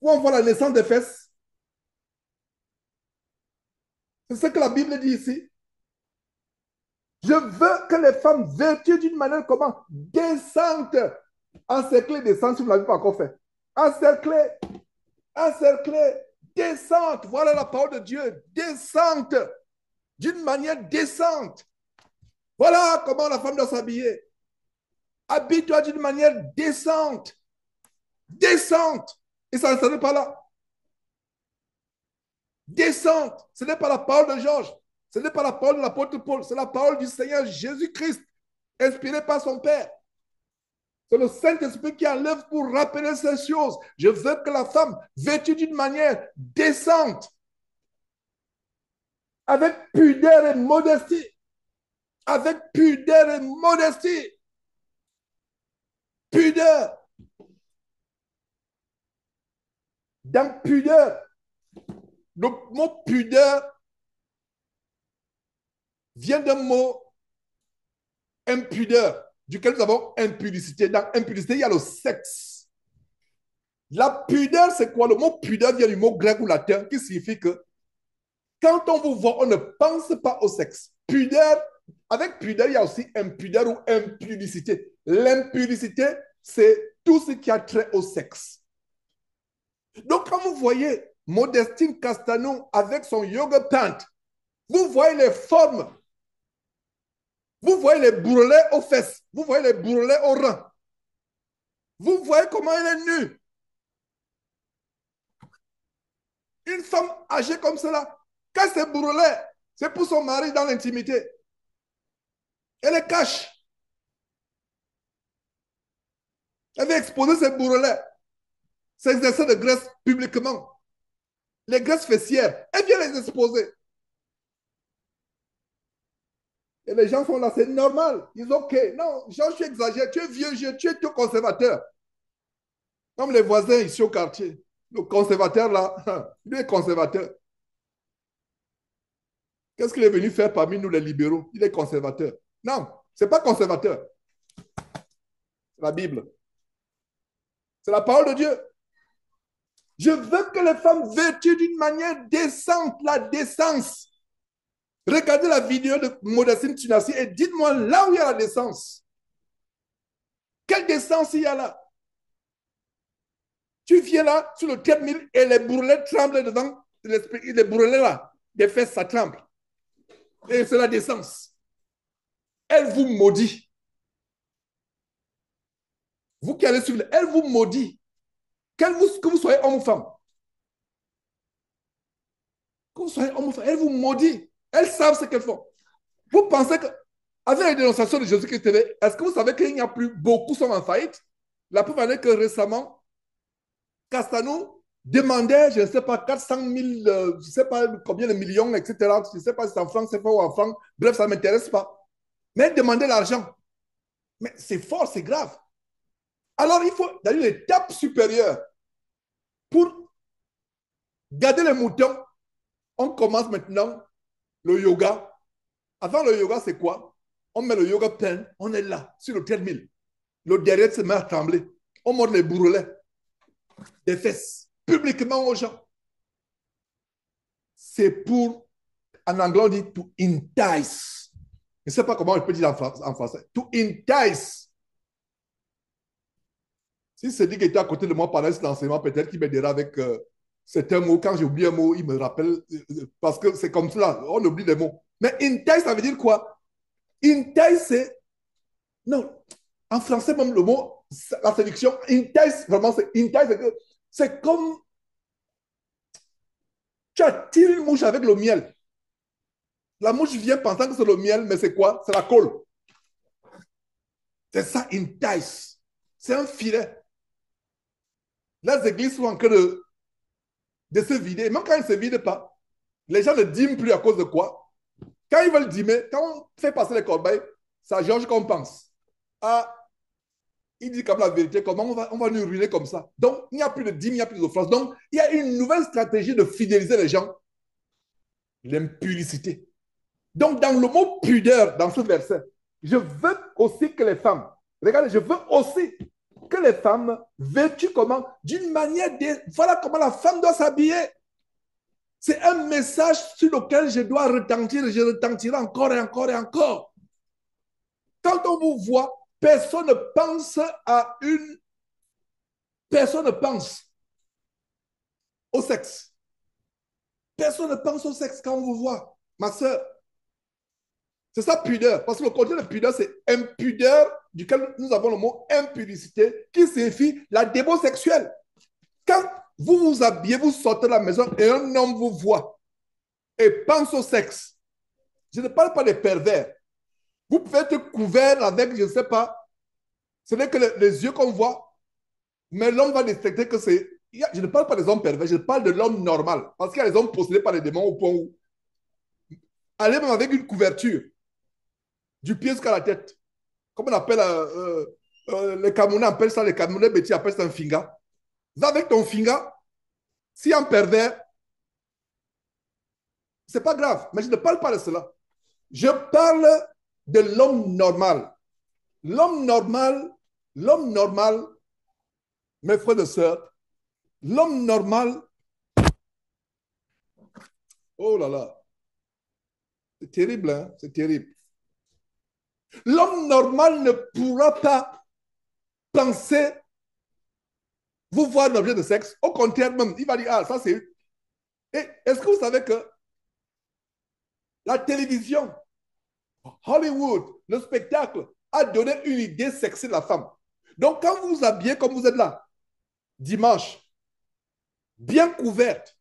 où on voit la naissance des fesses. C'est ce que la Bible dit ici. Je veux que les femmes vêtues d'une manière comment? Décente. Encerclées, descente, si vous ne l'avez pas encore fait. Encerclées, encerclées, descente. Voilà la parole de Dieu. Descente. D'une manière décente. Voilà comment la femme doit s'habiller. Habille-toi d'une manière décente. Décente. Et ça ne s'arrête pas là. Décente. Ce n'est pas la parole de Georges. Ce n'est pas la parole de l'apôtre Paul. C'est la parole du Seigneur Jésus-Christ, inspirée par son Père. C'est le Saint-Esprit qui enlève pour rappeler ces choses. Je veux que la femme, vêtue d'une manière décente, avec pudeur et modestie, avec pudeur et modestie, pudeur, dans pudeur. Le mot pudeur vient d'un mot impudeur, duquel nous avons impudicité. Dans impudicité, il y a le sexe. La pudeur, c'est quoi? Le mot pudeur vient du mot grec ou latin qui signifie que quand on vous voit, on ne pense pas au sexe. Pudeur, avec pudeur, il y a aussi impudeur ou impudicité. L'impudicité, c'est tout ce qui a trait au sexe. Donc, quand vous voyez Modestine Castanon avec son yoga pant, vous voyez les formes. Vous voyez les bourrelets aux fesses. Vous voyez les bourrelets aux reins. Vous voyez comment elle est nue. Une femme âgée comme cela, quand c'est bourrelet, c'est pour son mari dans l'intimité. Elle les cache. Elle veut exposer ses bourrelets, ses exercices de graisse publiquement. Les graisses fessières, elle vient les exposer. Et les gens sont là, c'est normal. Ils disent, OK, non, Jean, je suis exagéré, tu es vieux jeu, tu es tout conservateur. Comme les voisins ici au quartier. Le conservateur là, lui est conservateur. Qu'est-ce qu'il est venu faire parmi nous les libéraux? Il est conservateur. Non, ce n'est pas conservateur. C'est la Bible. C'est la parole de Dieu. Je veux que les femmes vêtues d'une manière décente, la décence. Regardez la vidéo de Modestine Tunassi et dites-moi là où il y a la décence. Quelle décence il y a là? Tu viens là sur le treadmill et les bourrelets tremblent dedans. Les bourrelets là, des fesses, ça tremble. Et c'est la décence. Elle vous maudit. Vous qui allez suivre, elle vous maudit. Que vous soyez homme ou femme. Que vous soyez homme ou femme, elle vous maudit. Elles savent ce qu'elles font. Vous pensez que, avec la dénonciation de Jésus-Christ, est-ce que vous savez qu'il n'y a plus beaucoup sont en faillite? La preuve en est que récemment, Castanou demandait, je ne sais pas, 400 000, je ne sais pas combien de millions, etc. Je ne sais pas si c'est en francs, c'est pas ou en francs. Bref, ça ne m'intéresse pas. Mais elle demandait l'argent. Mais c'est fort, c'est grave. Alors, il faut d'aller l'étape supérieure. Pour garder les moutons, on commence maintenant le yoga. Avant le yoga, c'est quoi? On met le yoga pen, on est là, sur le treadmill. Le derrière se met à trembler. On montre les bourrelets des fesses, publiquement aux gens. C'est pour, en anglais, on dit to entice. Je ne sais pas comment je peux dire en français. To entice. Si c'est dit qu'il était à côté de moi pendant cet enseignement, peut-être qu'il m'aidera avec certains mots. Quand j'oublie un mot, il me rappelle. Parce que c'est comme cela, on oublie des mots. Mais entice, ça veut dire quoi? Entice, c'est... Non, en français, même le mot, la séduction, entice, vraiment, c'est entice, c'est comme... Tu attires une mouche avec le miel. La mouche vient pensant que c'est le miel, mais c'est quoi? C'est la colle. C'est ça, entice. C'est un filet. Les églises sont en train de se vider. Même quand elles ne se vident pas, les gens ne dîment plus à cause de quoi? Quand ils veulent dîmer, quand on fait passer les corbeilles, c'est à Georges qu'on pense. Ah, Il dit comme la vérité, comment on va nous ruiner comme ça. Donc, il n'y a plus de dîmes, il n'y a plus d'offrandes. Donc, il y a une nouvelle stratégie de fidéliser les gens, l'impudicité. Donc, dans le mot pudeur, dans ce verset, je veux aussi que les femmes, regardez, je veux aussi que les femmes vêtues comment? D'une manière, voilà comment la femme doit s'habiller. C'est un message sur lequel je dois retentir, je retentirai encore et encore et encore. Quand on vous voit, personne ne pense à une... Personne ne pense au sexe. Personne ne pense au sexe quand on vous voit. Ma soeur, c'est ça pudeur. Parce que le côté de pudeur, c'est impudeur, duquel nous avons le mot impudicité, qui signifie la démo sexuelle. Quand vous vous habillez, vous sortez de la maison et un homme vous voit et pense au sexe. Je ne parle pas des pervers. Vous pouvez être couvert avec, je ne sais pas, ce n'est que les yeux qu'on voit, mais l'homme va détecter que c'est... Je ne parle pas des hommes pervers, je parle de l'homme normal. Parce qu'il y a des hommes possédés par les démons au point où aller même avec une couverture, du pied jusqu'à la tête. Comme on appelle, les Camerounais appellent ça, les Camerounais bêtis appellent ça un finga. Va avec ton finga, si un pervers, c'est pas grave, mais je ne parle pas de cela. Je parle de l'homme normal. L'homme normal, mes frères et sœurs, l'homme normal, oh là là, c'est terrible, hein? C'est terrible. L'homme normal ne pourra pas penser vous voir un objet de sexe. Au contraire, même, il va dire, ah, ça c'est... Et est-ce que vous savez que la télévision, Hollywood, le spectacle, a donné une idée sexy de la femme. Donc, quand vous vous habillez comme vous êtes là, dimanche, bien couverte,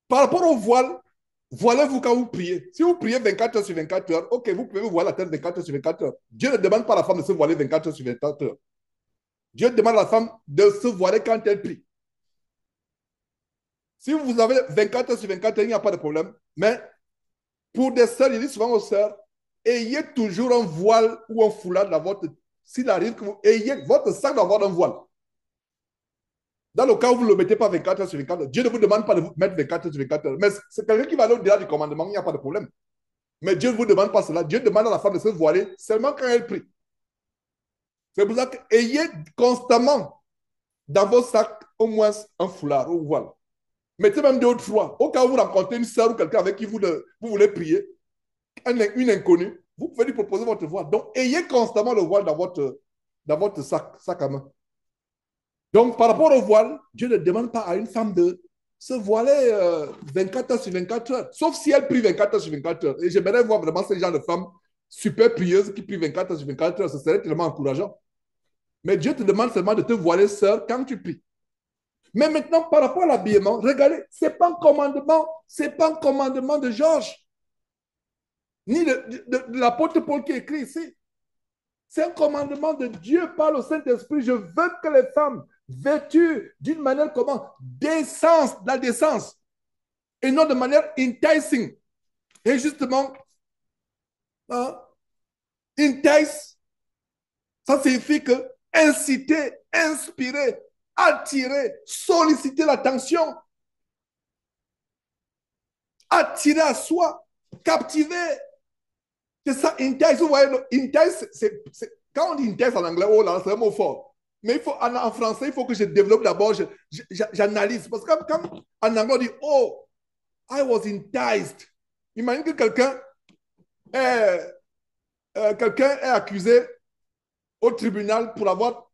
par rapport au voile, voilez-vous quand vous priez. Si vous priez 24 heures sur 24 heures, ok, vous pouvez vous voiler la tête 24 heures sur 24 heures. Dieu ne demande pas à la femme de se voiler 24 heures sur 24 heures. Dieu demande à la femme de se voiler quand elle prie. Si vous avez 24 heures sur 24 heures, il n'y a pas de problème. Mais pour des sœurs, il dit souvent aux sœurs, ayez toujours un voile ou un foulard dans votre... S'il arrive que vous ayez... Votre sac doit avoir un voile. Dans le cas où vous ne le mettez pas 24 heures sur 24 heures, Dieu ne vous demande pas de vous mettre 24 heures sur 24 heures. Mais c'est quelqu'un qui va aller au-delà du commandement, il n'y a pas de problème. Mais Dieu ne vous demande pas cela. Dieu demande à la femme de se voiler seulement quand elle prie. C'est pour ça que ayez constamment dans vos sacs au moins un foulard ou un voile. Mettez même deux ou trois. Au cas où vous rencontrez une sœur ou quelqu'un avec qui vous voulez prier, une inconnue, vous pouvez lui proposer votre voile. Donc, ayez constamment le voile dans votre sac à main. Donc, par rapport au voile, Dieu ne demande pas à une femme de se voiler 24 heures sur 24 heures, sauf si elle prie 24 heures sur 24 heures. Et j'aimerais voir vraiment ces gens de femmes super prieuses qui prient 24 heures sur 24 heures. Ce serait tellement encourageant. Mais Dieu te demande seulement de te voiler seul quand tu pries. Mais maintenant, par rapport à l'habillement, regardez, ce n'est pas un commandement de Georges, ni de l'apôtre Paul qui écrit ici. C'est un commandement de Dieu par le Saint-Esprit. Je veux que les femmes vêtues d'une manière comment? Décence, la décence. Et non de manière enticing. Et justement, hein, entice, ça signifie que inciter, inspirer, attirer, solliciter l'attention, attirer à soi, captiver. C'est ça, entice. Vous voyez, entice, quand on dit entice en anglais, oh là, c'est un mot fort. Mais il faut, en français, il faut que je développe d'abord, j'analyse. Parce que quand en anglais, on dit, oh, I was enticed. Imagine que quelqu'un est accusé au tribunal pour avoir,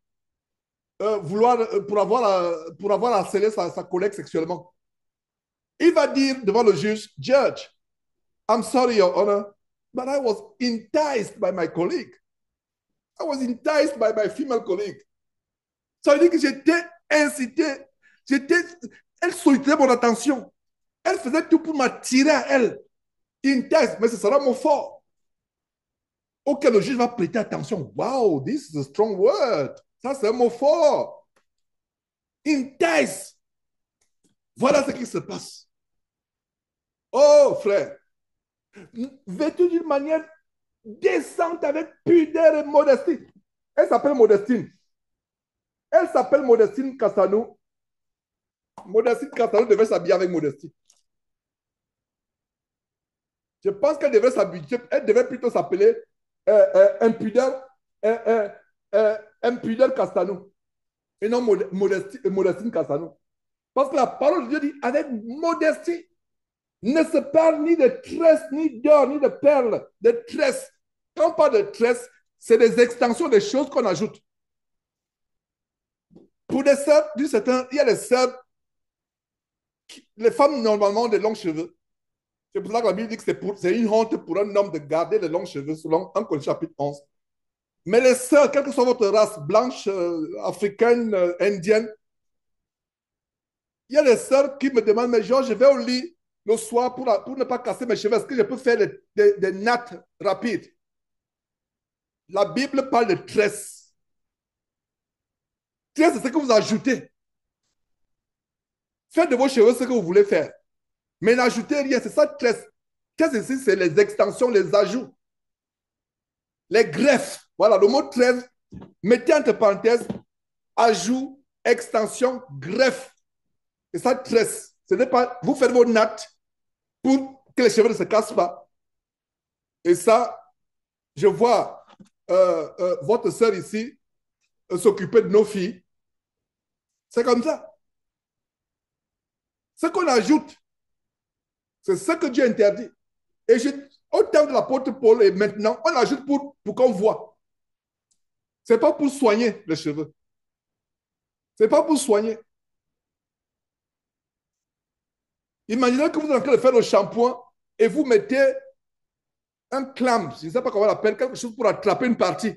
pour avoir harcelé sa collègue sexuellement. Il va dire devant le juge, Judge, I'm sorry, Your Honor, but I was enticed by my colleague. I was enticed by my female colleague. Ça veut dire que j'étais incité, elle sollicitait mon attention. Elle faisait tout pour m'attirer à elle. Entice, mais ce sera mon fort. Auquel le juge va prêter attention. Wow, this is a strong word. Ça, c'est un mot fort. Entice. Voilà ce qui se passe. Oh, frère. Vêtu d'une manière descente avec pudeur et modestie. Elle s'appelle Modestine. Elle s'appelle Modestine Castanou. Modestine Castanou devait s'habiller avec modestie. Je pense qu'elle devait s'habiller, elle devait plutôt s'appeler impudeur, impudeur Castanou et non Modestine Castanou. Parce que la parole de Dieu dit avec modestie, ne se parle ni de tresses, ni d'or, ni de perles, de tresses. Quand on parle de tresses, c'est des extensions des choses qu'on ajoute. Pour des sœurs, du certain, il y a des sœurs, les femmes normalement ont des longs cheveux. C'est pour ça que la Bible dit que c'est une honte pour un homme de garder les longs cheveux, selon 1 Corinthiens chapitre 11. Mais les sœurs, quelle que soit votre race, blanche, africaine, indienne, il y a des sœurs qui me demandent, mais Georges, je vais au lit le soir pour ne pas casser mes cheveux. Est-ce que je peux faire des nattes rapides? La Bible parle de tresses. Tresses, c'est ce que vous ajoutez. Faites de vos cheveux ce que vous voulez faire. Mais n'ajoutez rien, c'est ça, tresse. Tresse ici, c'est les extensions, les ajouts. Les greffes. Voilà, le mot tresse, mettez entre parenthèses, ajout, extension, greffe. Et ça, tresse. Ce n'est pas, vous faites vos nattes pour que les cheveux ne se cassent pas. Et ça, je vois votre sœur ici s'occuper de nos filles. C'est comme ça. Ce qu'on ajoute, c'est ce que Dieu interdit. Et au temps de l'apôtre Paul et maintenant, on ajoute pour qu'on voit. Ce n'est pas pour soigner les cheveux. Ce n'est pas pour soigner. Imaginez que vous êtes en train de faire le shampoing et vous mettez un clamp, je ne sais pas comment on l'appelle, quelque chose pour attraper une partie.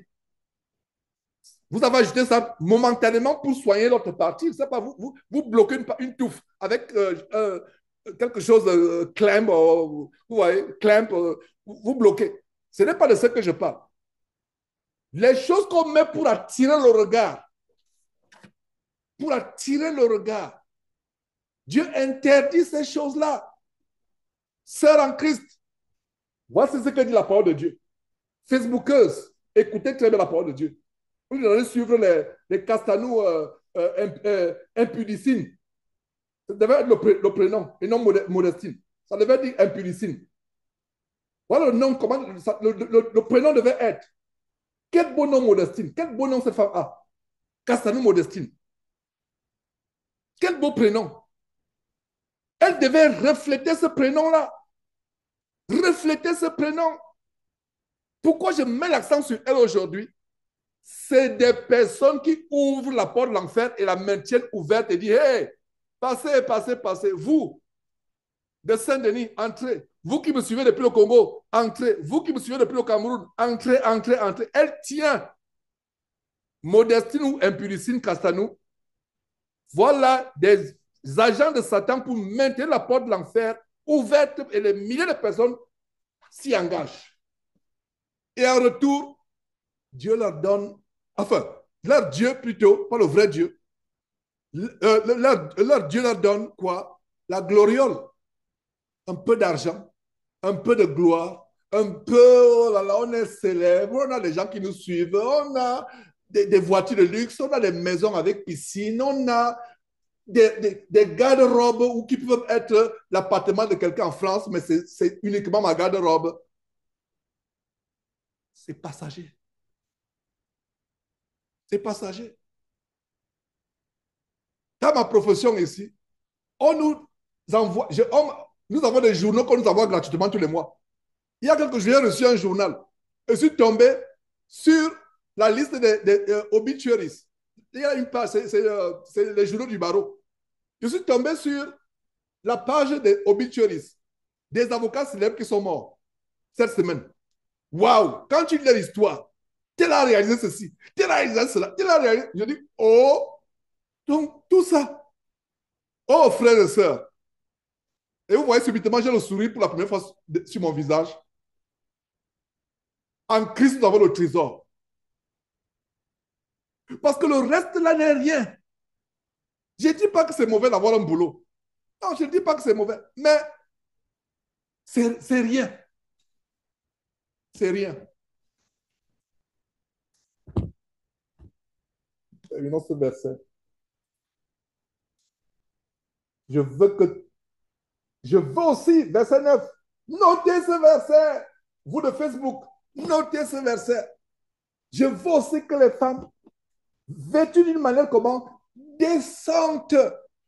Vous avez ajouté ça momentanément pour soigner l'autre partie. Je ne sais pas, vous bloquez une touffe avec quelque chose de clamp, vous voyez, clamp, vous bloquez. Ce n'est pas de ce que je parle. Les choses qu'on met pour attirer le regard. Pour attirer le regard. Dieu interdit ces choses-là. Sœurs en Christ, voici ce que dit la parole de Dieu. Facebookeuses, écoutez très bien la parole de Dieu. Vous allez suivre les Castanou impudicines. Ça devait être le prénom et non Modestine. Ça devait dire impudicine. Voilà le nom, comment le prénom devait être. Quel beau nom Modestine. Quel beau nom cette femme a. Castanou Modestine. Quel beau prénom. Elle devait refléter ce prénom-là. Refléter ce prénom. Pourquoi je mets l'accent sur elle aujourd'hui? C'est des personnes qui ouvrent la porte de l'enfer et la maintiennent ouverte et disent, hey, passez, passez, passez. Vous, de Saint-Denis, entrez. Vous qui me suivez depuis le Congo, entrez. Vous qui me suivez depuis le Cameroun, entrez, entrez, entrez. Elle tient. Modestine ou Impudicine Castanou. Voilà des agents de Satan pour maintenir la porte de l'enfer ouverte et les milliers de personnes s'y engagent. Et en retour, Dieu leur donne, enfin, leur Dieu plutôt, pas le vrai Dieu, leur Dieu leur donne quoi? La gloriole. Un peu d'argent, un peu de gloire, un peu, oh là là, on est célèbre, on a des gens qui nous suivent, on a des voitures de luxe, on a des maisons avec piscine, on a des garde-robes ou qui peuvent être l'appartement de quelqu'un en France, mais c'est uniquement ma garde-robe. C'est passager. C'est passager. Dans ma profession ici, on nous envoie, nous avons des journaux qu'on nous envoie gratuitement tous les mois. Il y a quelques jours, j'ai reçu un journal. Je suis tombé sur la liste des obituaries. Il y a une page, c'est les journaux du barreau. Je suis tombé sur la page des obituaries, des avocats célèbres qui sont morts cette semaine. Waouh! Quand tu lis l'histoire, tel a réalisé ceci, tel a réalisé cela, tel a réalisé. Je dis, oh, donc tout ça. Oh, frères et sœurs. Et vous voyez subitement, j'ai le sourire pour la première fois sur mon visage. En Christ, nous avons le trésor. Parce que le reste là n'est rien. Je ne dis pas que c'est mauvais d'avoir un boulot. Non, je ne dis pas que c'est mauvais. Mais c'est rien. C'est rien. Terminons ce verset. Je veux que, je veux aussi, verset 9, notez ce verset. Vous de Facebook, notez ce verset. Je veux aussi que les femmes, vêtues d'une manière comment? Décente.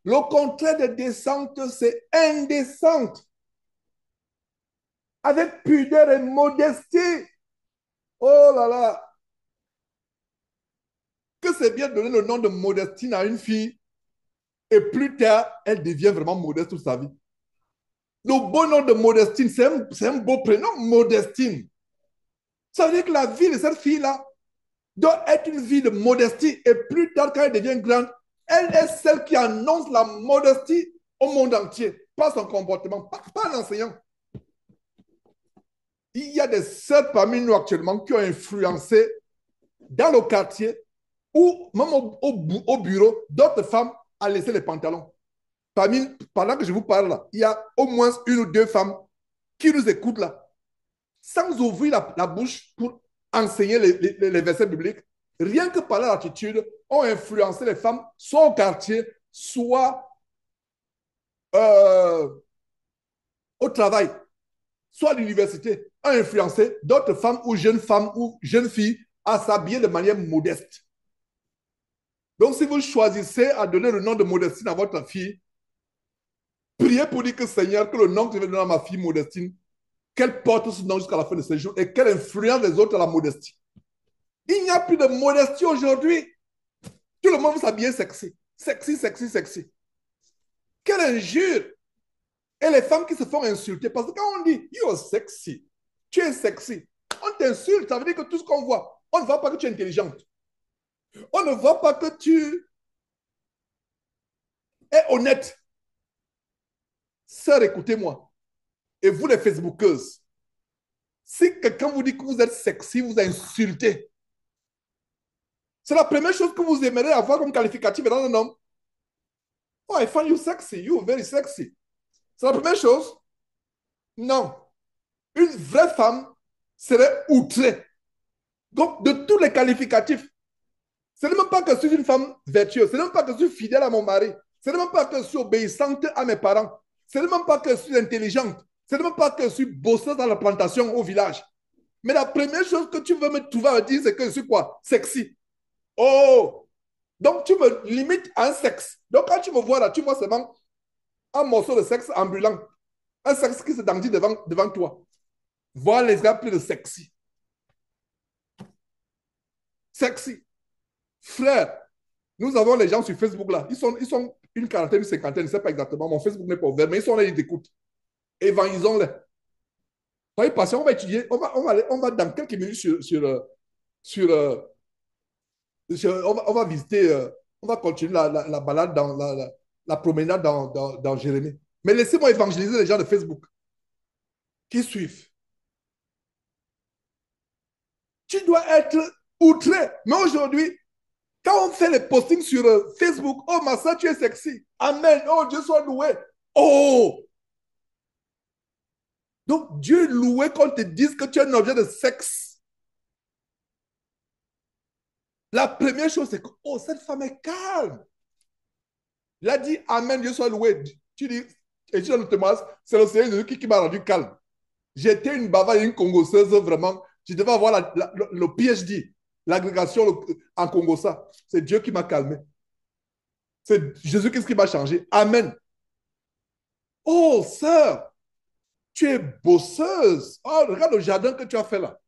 Le contraire de décente, c'est indécente. Avec pudeur et modestie. Oh là là. Que c'est bien de donner le nom de Modestine à une fille et plus tard, elle devient vraiment modeste toute sa vie. Le beau nom de Modestine, c'est un beau prénom, Modestine. Ça veut dire que la vie de cette fille-là doit être une vie de modestie et plus tard, quand elle devient grande, elle est celle qui annonce la modestie au monde entier, pas son comportement, pas l'enseignant. Il y a des sœurs parmi nous actuellement qui ont influencé dans le quartier ou même au bureau d'autres femmes à laisser les pantalons. Pendant que je vous parle là, il y a au moins une ou deux femmes qui nous écoutent là, sans ouvrir la bouche pour enseigner les versets bibliques, rien que par leur attitude, ont influencé les femmes, soit au quartier, soit euh, au travail, soit à l'université, ont influencé d'autres femmes ou jeunes filles à s'habiller de manière modeste. Donc, si vous choisissez à donner le nom de Modestine à votre fille, priez pour dire que Seigneur, que le nom que je vais donner à ma fille Modestine, qu'elle porte ce nom jusqu'à la fin de ses jours et qu'elle influence les autres à la modestie. Il n'y a plus de modestie aujourd'hui. Tout le monde veut s'habiller sexy. Sexy, sexy, sexy. Quelle injure! Et les femmes qui se font insulter, parce que quand on dit you're sexy, tu es sexy, on t'insulte, ça veut dire que tout ce qu'on voit, on ne voit pas que tu es intelligente. On ne voit pas que tu es honnête. Sœur, écoutez-moi. Et vous, les Facebookeuses, si quelqu'un vous dit que vous êtes sexy, vous insultez. C'est la première chose que vous aimeriez avoir comme qualificatif dans un homme. Oh, I find you sexy. You very sexy. C'est la première chose. Non. Une vraie femme serait outrée. Donc, de tous les qualificatifs, ce n'est même pas que je suis une femme vertueuse. Ce n'est même pas que je suis fidèle à mon mari. Ce n'est même pas que je suis obéissante à mes parents. Ce n'est même pas que je suis intelligente. Ce n'est même pas que je suis bosseuse dans la plantation au village. Mais la première chose que tu veux me trouver à dire, c'est que je suis quoi? Sexy. Oh! Donc, tu me limites à un sexe. Donc, quand tu me vois là, tu vois seulement un morceau de sexe ambulant. Un sexe qui se dandine devant toi. Voilà les exemples de sexy. Sexy. Frère, nous avons les gens sur Facebook là. Ils sont une quarantaine, une cinquantaine, je ne sais pas exactement. Mon Facebook n'est pas ouvert, mais ils sont là, ils écoutent. Évangélisons-les. Soyez patients, on va étudier. On va dans quelques minutes on va visiter, on va continuer la balade dans la promenade dans Jérémie. Mais laissez-moi évangéliser les gens de Facebook qui suivent. Tu dois être outré. Mais aujourd'hui, quand on fait les postings sur Facebook, oh ma soeur, tu es sexy. Amen. Oh, Dieu soit loué. Oh! Donc, Dieu est loué qu'on te dise que tu es un objet de sexe. La première chose, c'est que, oh, cette femme est calme. Il a dit, Amen, Dieu soit loué. Tu dis, et tu donnes le témoignage, c'est le Seigneur Jésus qui m'a rendu calme. J'étais une bavarde et une congosseuse, vraiment. Je devais avoir le PhD, l'agrégation en congossa. C'est Dieu qui m'a calmé. C'est Jésus qui m'a changé. Amen. Oh, sœur, tu es bosseuse. Oh, regarde le jardin que tu as fait là.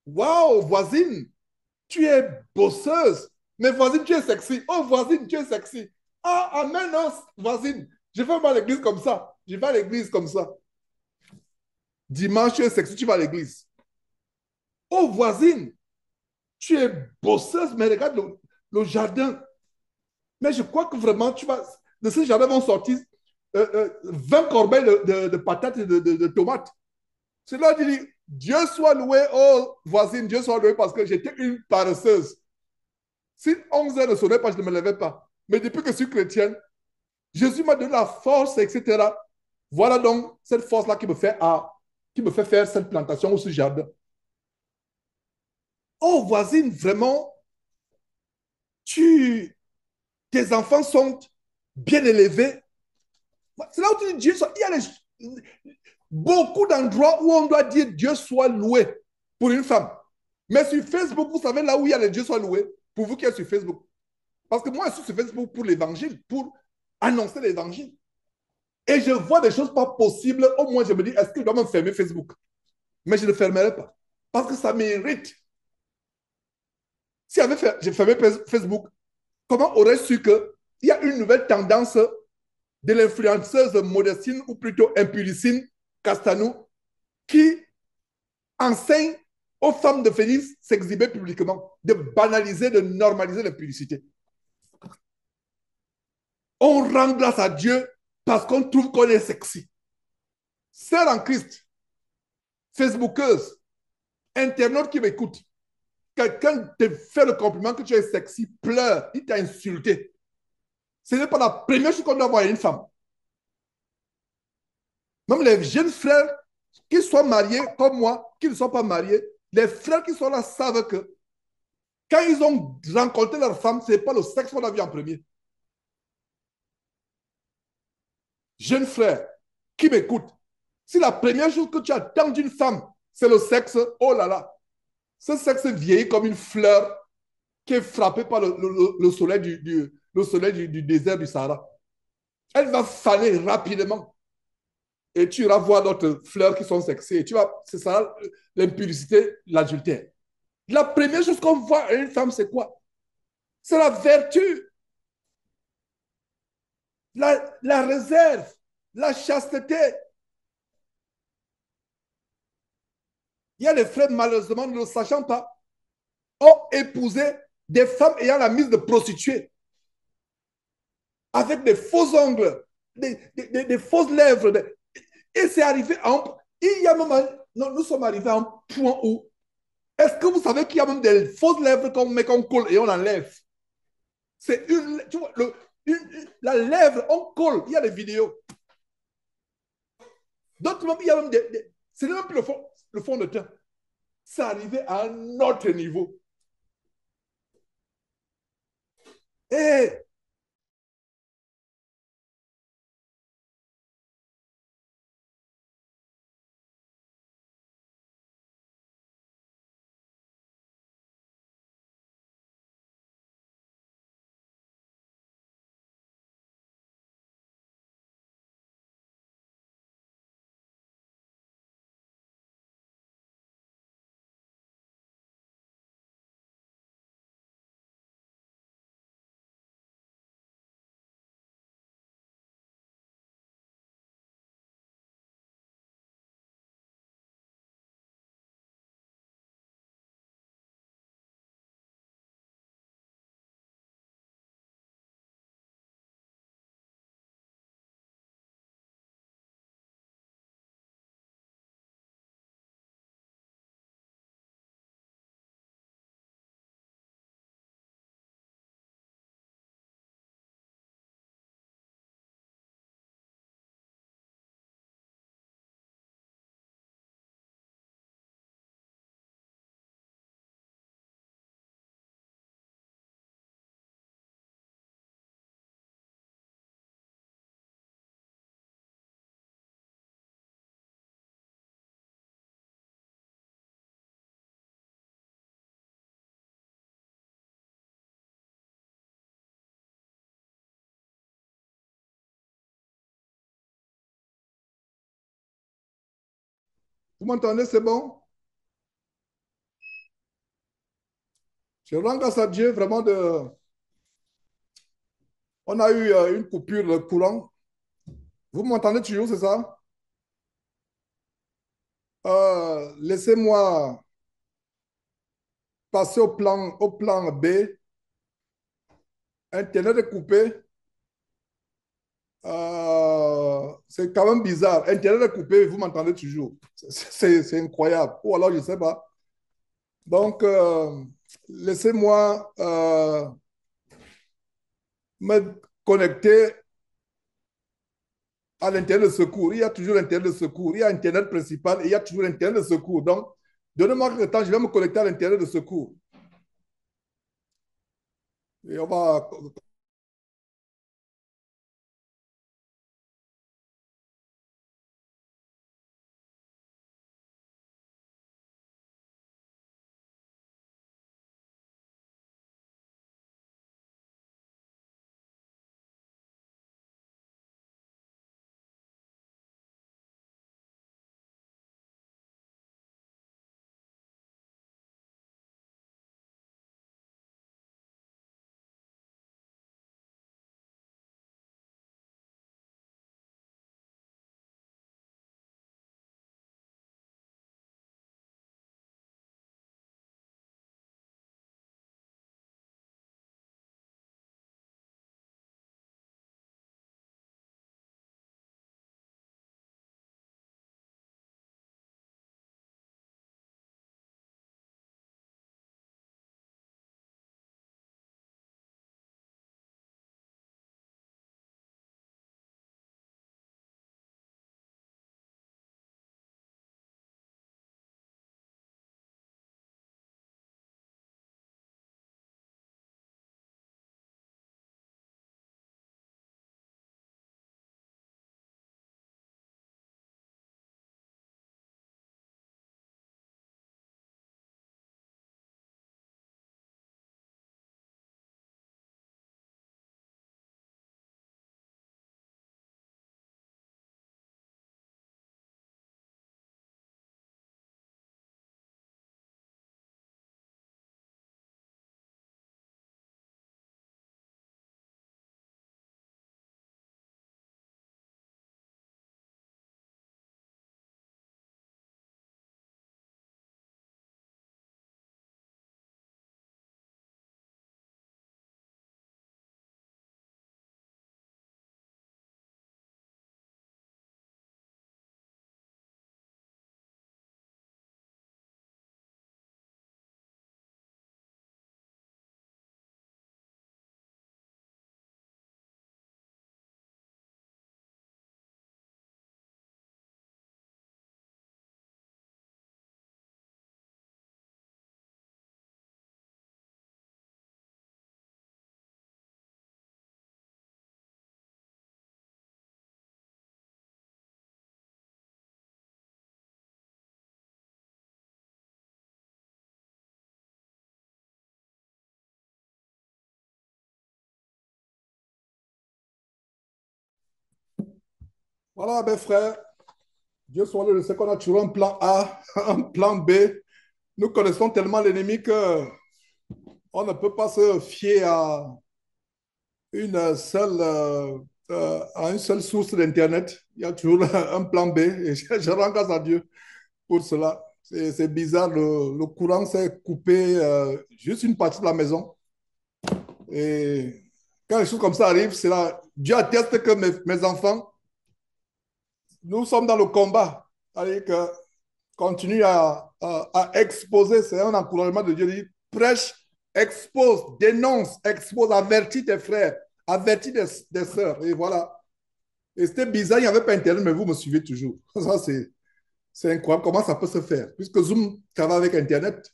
Waouh, voisine, tu es bosseuse. Mais voisine, tu es sexy. Oh, voisine, tu es sexy. Ah, amen, non, voisine. Je vais pas à l'église comme ça. Je vais à l'église comme ça. Dimanche, tu es sexy, tu vas à l'église. Oh, voisine, tu es bosseuse, mais regarde le jardin. Mais je crois que vraiment, de ce jardin vont sortir 20 corbeilles de patates et de tomates. C'est là qu'il dit, Dieu soit loué, oh voisine, Dieu soit loué parce que j'étais une paresseuse. Si 11 heures ne sonnaient pas, je ne me levais pas. Mais depuis que je suis chrétienne, Jésus m'a donné la force, etc. Voilà donc cette force-là qui me fait faire cette plantation ou ce jardin. Oh voisine, vraiment, tes enfants sont bien élevés. C'est là où tu dis Dieu soit. Il y a beaucoup d'endroits où on doit dire Dieu soit loué pour une femme. Mais sur Facebook, vous savez là où il y a les Dieu soit loué, pour vous qui êtes sur Facebook. Parce que moi, je suis sur Facebook pour l'évangile, pour annoncer l'évangile. Et je vois des choses pas possibles. Au moins, je me dis, est-ce que je dois me fermer Facebook? Mais je ne le fermerai pas. Parce que ça mérite. Si j'ai fermé Facebook, comment aurais-je su qu'il y a une nouvelle tendance de l'influenceuse Modestine, ou plutôt Impudicine Castanou, qui enseigne aux femmes de venir s'exhiber publiquement, de banaliser, de normaliser l'impudicité. On rend grâce à Dieu parce qu'on trouve qu'on est sexy. Sœur en Christ, Facebookeuse, internaute qui m'écoute, quelqu'un te fait le compliment que tu es sexy, pleure, il t'a insulté. Ce n'est pas la première chose qu'on doit voir à une femme. Même les jeunes frères, qu'ils soient mariés comme moi, qu'ils ne soient pas mariés, les frères qui sont là savent que quand ils ont rencontré leur femme, ce n'est pas le sexe qu'on a vu en premier. Jeune frère qui m'écoute, si la première chose que tu attends d'une femme, c'est le sexe, oh là là, ce sexe vieillit comme une fleur qui est frappée par le soleil, le soleil du désert du Sahara. Elle va faner rapidement. Et tu iras voir d'autres fleurs qui sont sexy. C'est ça l'impudicité, l'adultère. La première chose qu'on voit à une femme, c'est quoi? C'est la vertu, la réserve, la chasteté. Il y a des frères, malheureusement, ne le sachant pas, ont épousé des femmes ayant la mise de prostituées, avec des faux ongles, des fausses lèvres. Et c'est arrivé à un... Il y a même nous sommes arrivés à un point où... Est-ce que vous savez qu'il y a même des fausses lèvres qu'on met, qu'on colle et on enlève? C'est une... Tu vois, la lèvre, on colle. Il y a des vidéos. D'autres même, il y a même ce n'est même plus le fond de teint. C'est arrivé à un autre niveau. Et vous m'entendez, c'est bon? Je rends grâce à Dieu vraiment de... On a eu une coupure de courant. Vous m'entendez toujours, c'est ça? Laissez-moi passer au plan B. Internet est coupé. C'est quand même bizarre. Internet est coupé, vous m'entendez toujours. C'est incroyable. Ou alors, je ne sais pas. Donc, laissez-moi me connecter à l'Internet de secours. Il y a toujours l'Internet de secours. Il y a Internet principal et il y a toujours l'Internet de secours. Donc, donnez-moi quelques temps, je vais me connecter à l'Internet de secours. Et on va. Voilà, mes frères. Dieu soit loué, je sais qu'on a toujours un plan A, un plan B. Nous connaissons tellement l'ennemi que on ne peut pas se fier à une seule source d'Internet. Il y a toujours un plan B et je rends grâce à Dieu pour cela. C'est bizarre, le courant s'est coupé juste une partie de la maison. Et quand les choses comme ça arrivent, c'est là. Dieu atteste que mes enfants, nous sommes dans le combat. C'est-à-dire que continue à exposer, c'est un encouragement de Dieu. Il dit, prêche, expose, dénonce, expose, avertis tes frères, avertis des sœurs. Et voilà. Et c'était bizarre, il n'y avait pas Internet, mais vous me suivez toujours. Ça, c'est incroyable. Comment ça peut se faire? Puisque Zoom travaille avec Internet,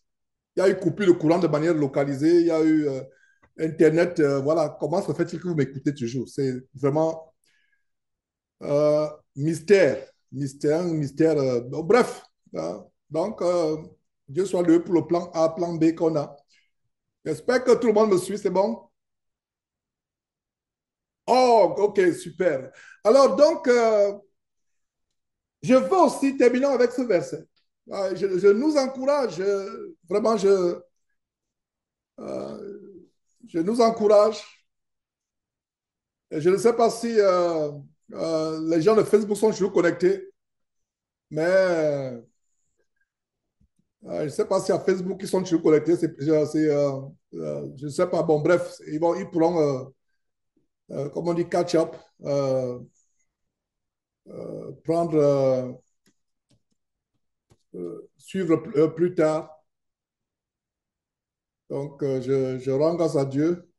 il y a eu coupure de courant de manière localisée, il y a eu Internet. Voilà. Comment se fait-il que vous m'écoutez toujours? C'est vraiment euh, mystère. Mystère, mystère. Bon, bref. Donc, Dieu soit loué pour le plan A, plan B qu'on a. J'espère que tout le monde me suit, c'est bon? Oh, ok, super. Alors, donc, je veux aussi terminer avec ce verset. Je nous encourage, vraiment, euh, je nous encourage. Et je ne sais pas si les gens de Facebook sont toujours connectés, mais je ne sais pas si à Facebook ils sont toujours connectés. Je ne sais pas. Bon, bref, ils pourront, comme on dit, catch up, prendre, suivre plus tard. Donc, je rends grâce à Dieu.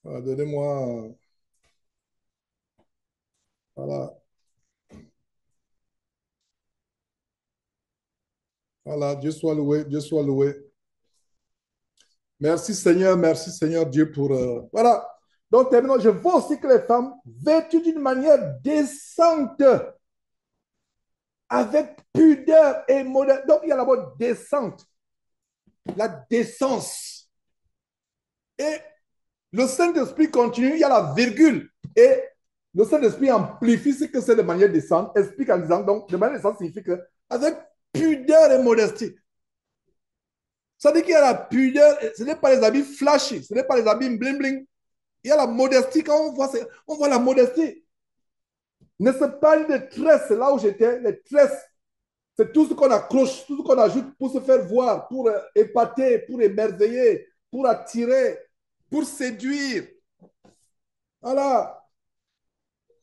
Donnez-moi, voilà, voilà, Dieu soit loué, Dieu soit loué. Merci Seigneur Dieu pour... voilà. Donc, terminons. Je veux aussi que les femmes, vêtues d'une manière décente, avec pudeur et modèle. Donc, il y a la mode décente, la décence. Et le Saint-Esprit continue, il y a la virgule. Et le Saint-Esprit amplifie ce que c'est de manière décente, explique en disant, donc, de manière décente signifie que, avec pudeur et modestie. Ça veut dire qu'il y a la pudeur, ce n'est pas les habits flashy, ce n'est pas les habits bling-bling. Il y a la modestie, quand on voit la modestie. N'est-ce pas une des tresses, là où j'étais, les tresses, c'est tout ce qu'on accroche, tout ce qu'on ajoute pour se faire voir, pour épater, pour émerveiller, pour attirer, pour séduire. Voilà.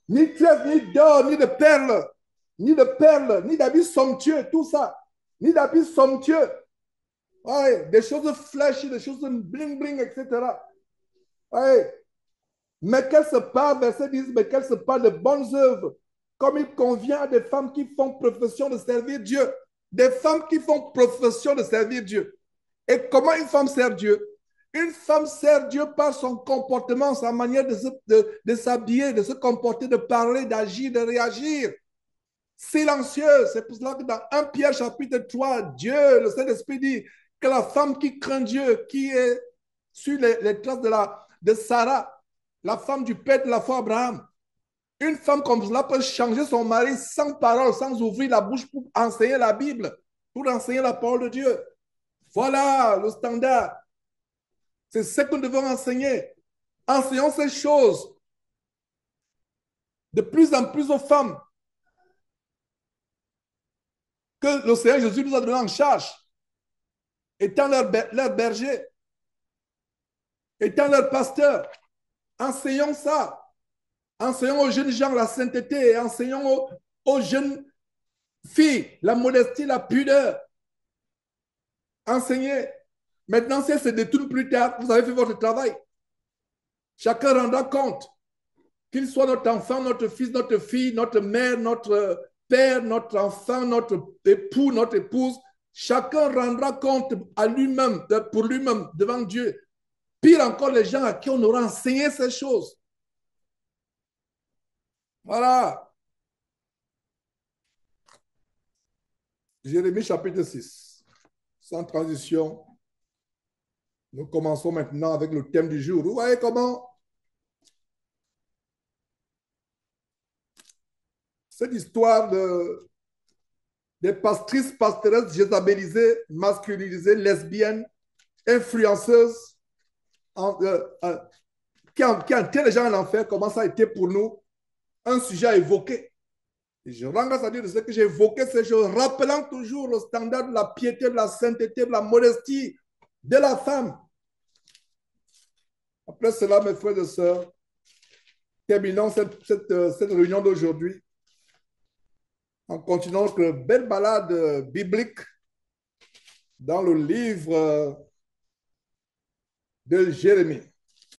Ni trèfle, ni d'or, ni d'habits somptueux, tout ça. Ni d'habits somptueux. Ouais, des choses flashy, des choses bling-bling, etc. Ouais. Mais qu'elle se parle, verset 10, mais qu'elle se parle de bonnes œuvres, comme il convient à des femmes qui font profession de servir Dieu. Des femmes qui font profession de servir Dieu. Et comment une femme sert Dieu? Une femme sert Dieu par son comportement, sa manière de s'habiller, de se comporter, de parler, d'agir, de réagir. Silencieux. C'est pour cela que dans 1 Pierre chapitre 3, Dieu, le Saint-Esprit dit que la femme qui craint Dieu, qui est sur les traces de Sarah, la femme du père de la foi Abraham, une femme comme cela peut changer son mari sans parole, sans ouvrir la bouche pour enseigner la Bible, pour enseigner la parole de Dieu. Voilà le standard. C'est ce que nous devons enseigner. Enseignons ces choses de plus en plus aux femmes que le Seigneur Jésus nous a donné en charge, étant leur berger, étant leur pasteur. Enseignons ça. Enseignons aux jeunes gens la sainteté, enseignons aux jeunes filles la modestie, la pudeur. Enseignez. Maintenant, si elle se détourne plus tard, vous avez fait votre travail. Chacun rendra compte, qu'il soit notre enfant, notre fils, notre fille, notre mère, notre père, notre enfant, notre époux, notre épouse. Chacun rendra compte à lui-même, pour lui-même, devant Dieu. Pire encore, les gens à qui on aura enseigné ces choses. Voilà. Jérémie chapitre 6. Sans transition. Nous commençons maintenant avec le thème du jour. Vous voyez comment cette histoire des pastrices, pasteresses jézabélisées, masculinisées, lesbiennes, influenceuses, qui entraînent les gens à l'enfer, comment ça a été pour nous un sujet à évoquer. Et je rends grâce à Dieu de ce que j'ai évoqué ces choses, rappelant toujours le standard de la piété, de la sainteté, de la modestie de la femme. Après cela, mes frères et sœurs, terminons cette réunion d'aujourd'hui en continuant notre belle balade biblique dans le livre de Jérémie.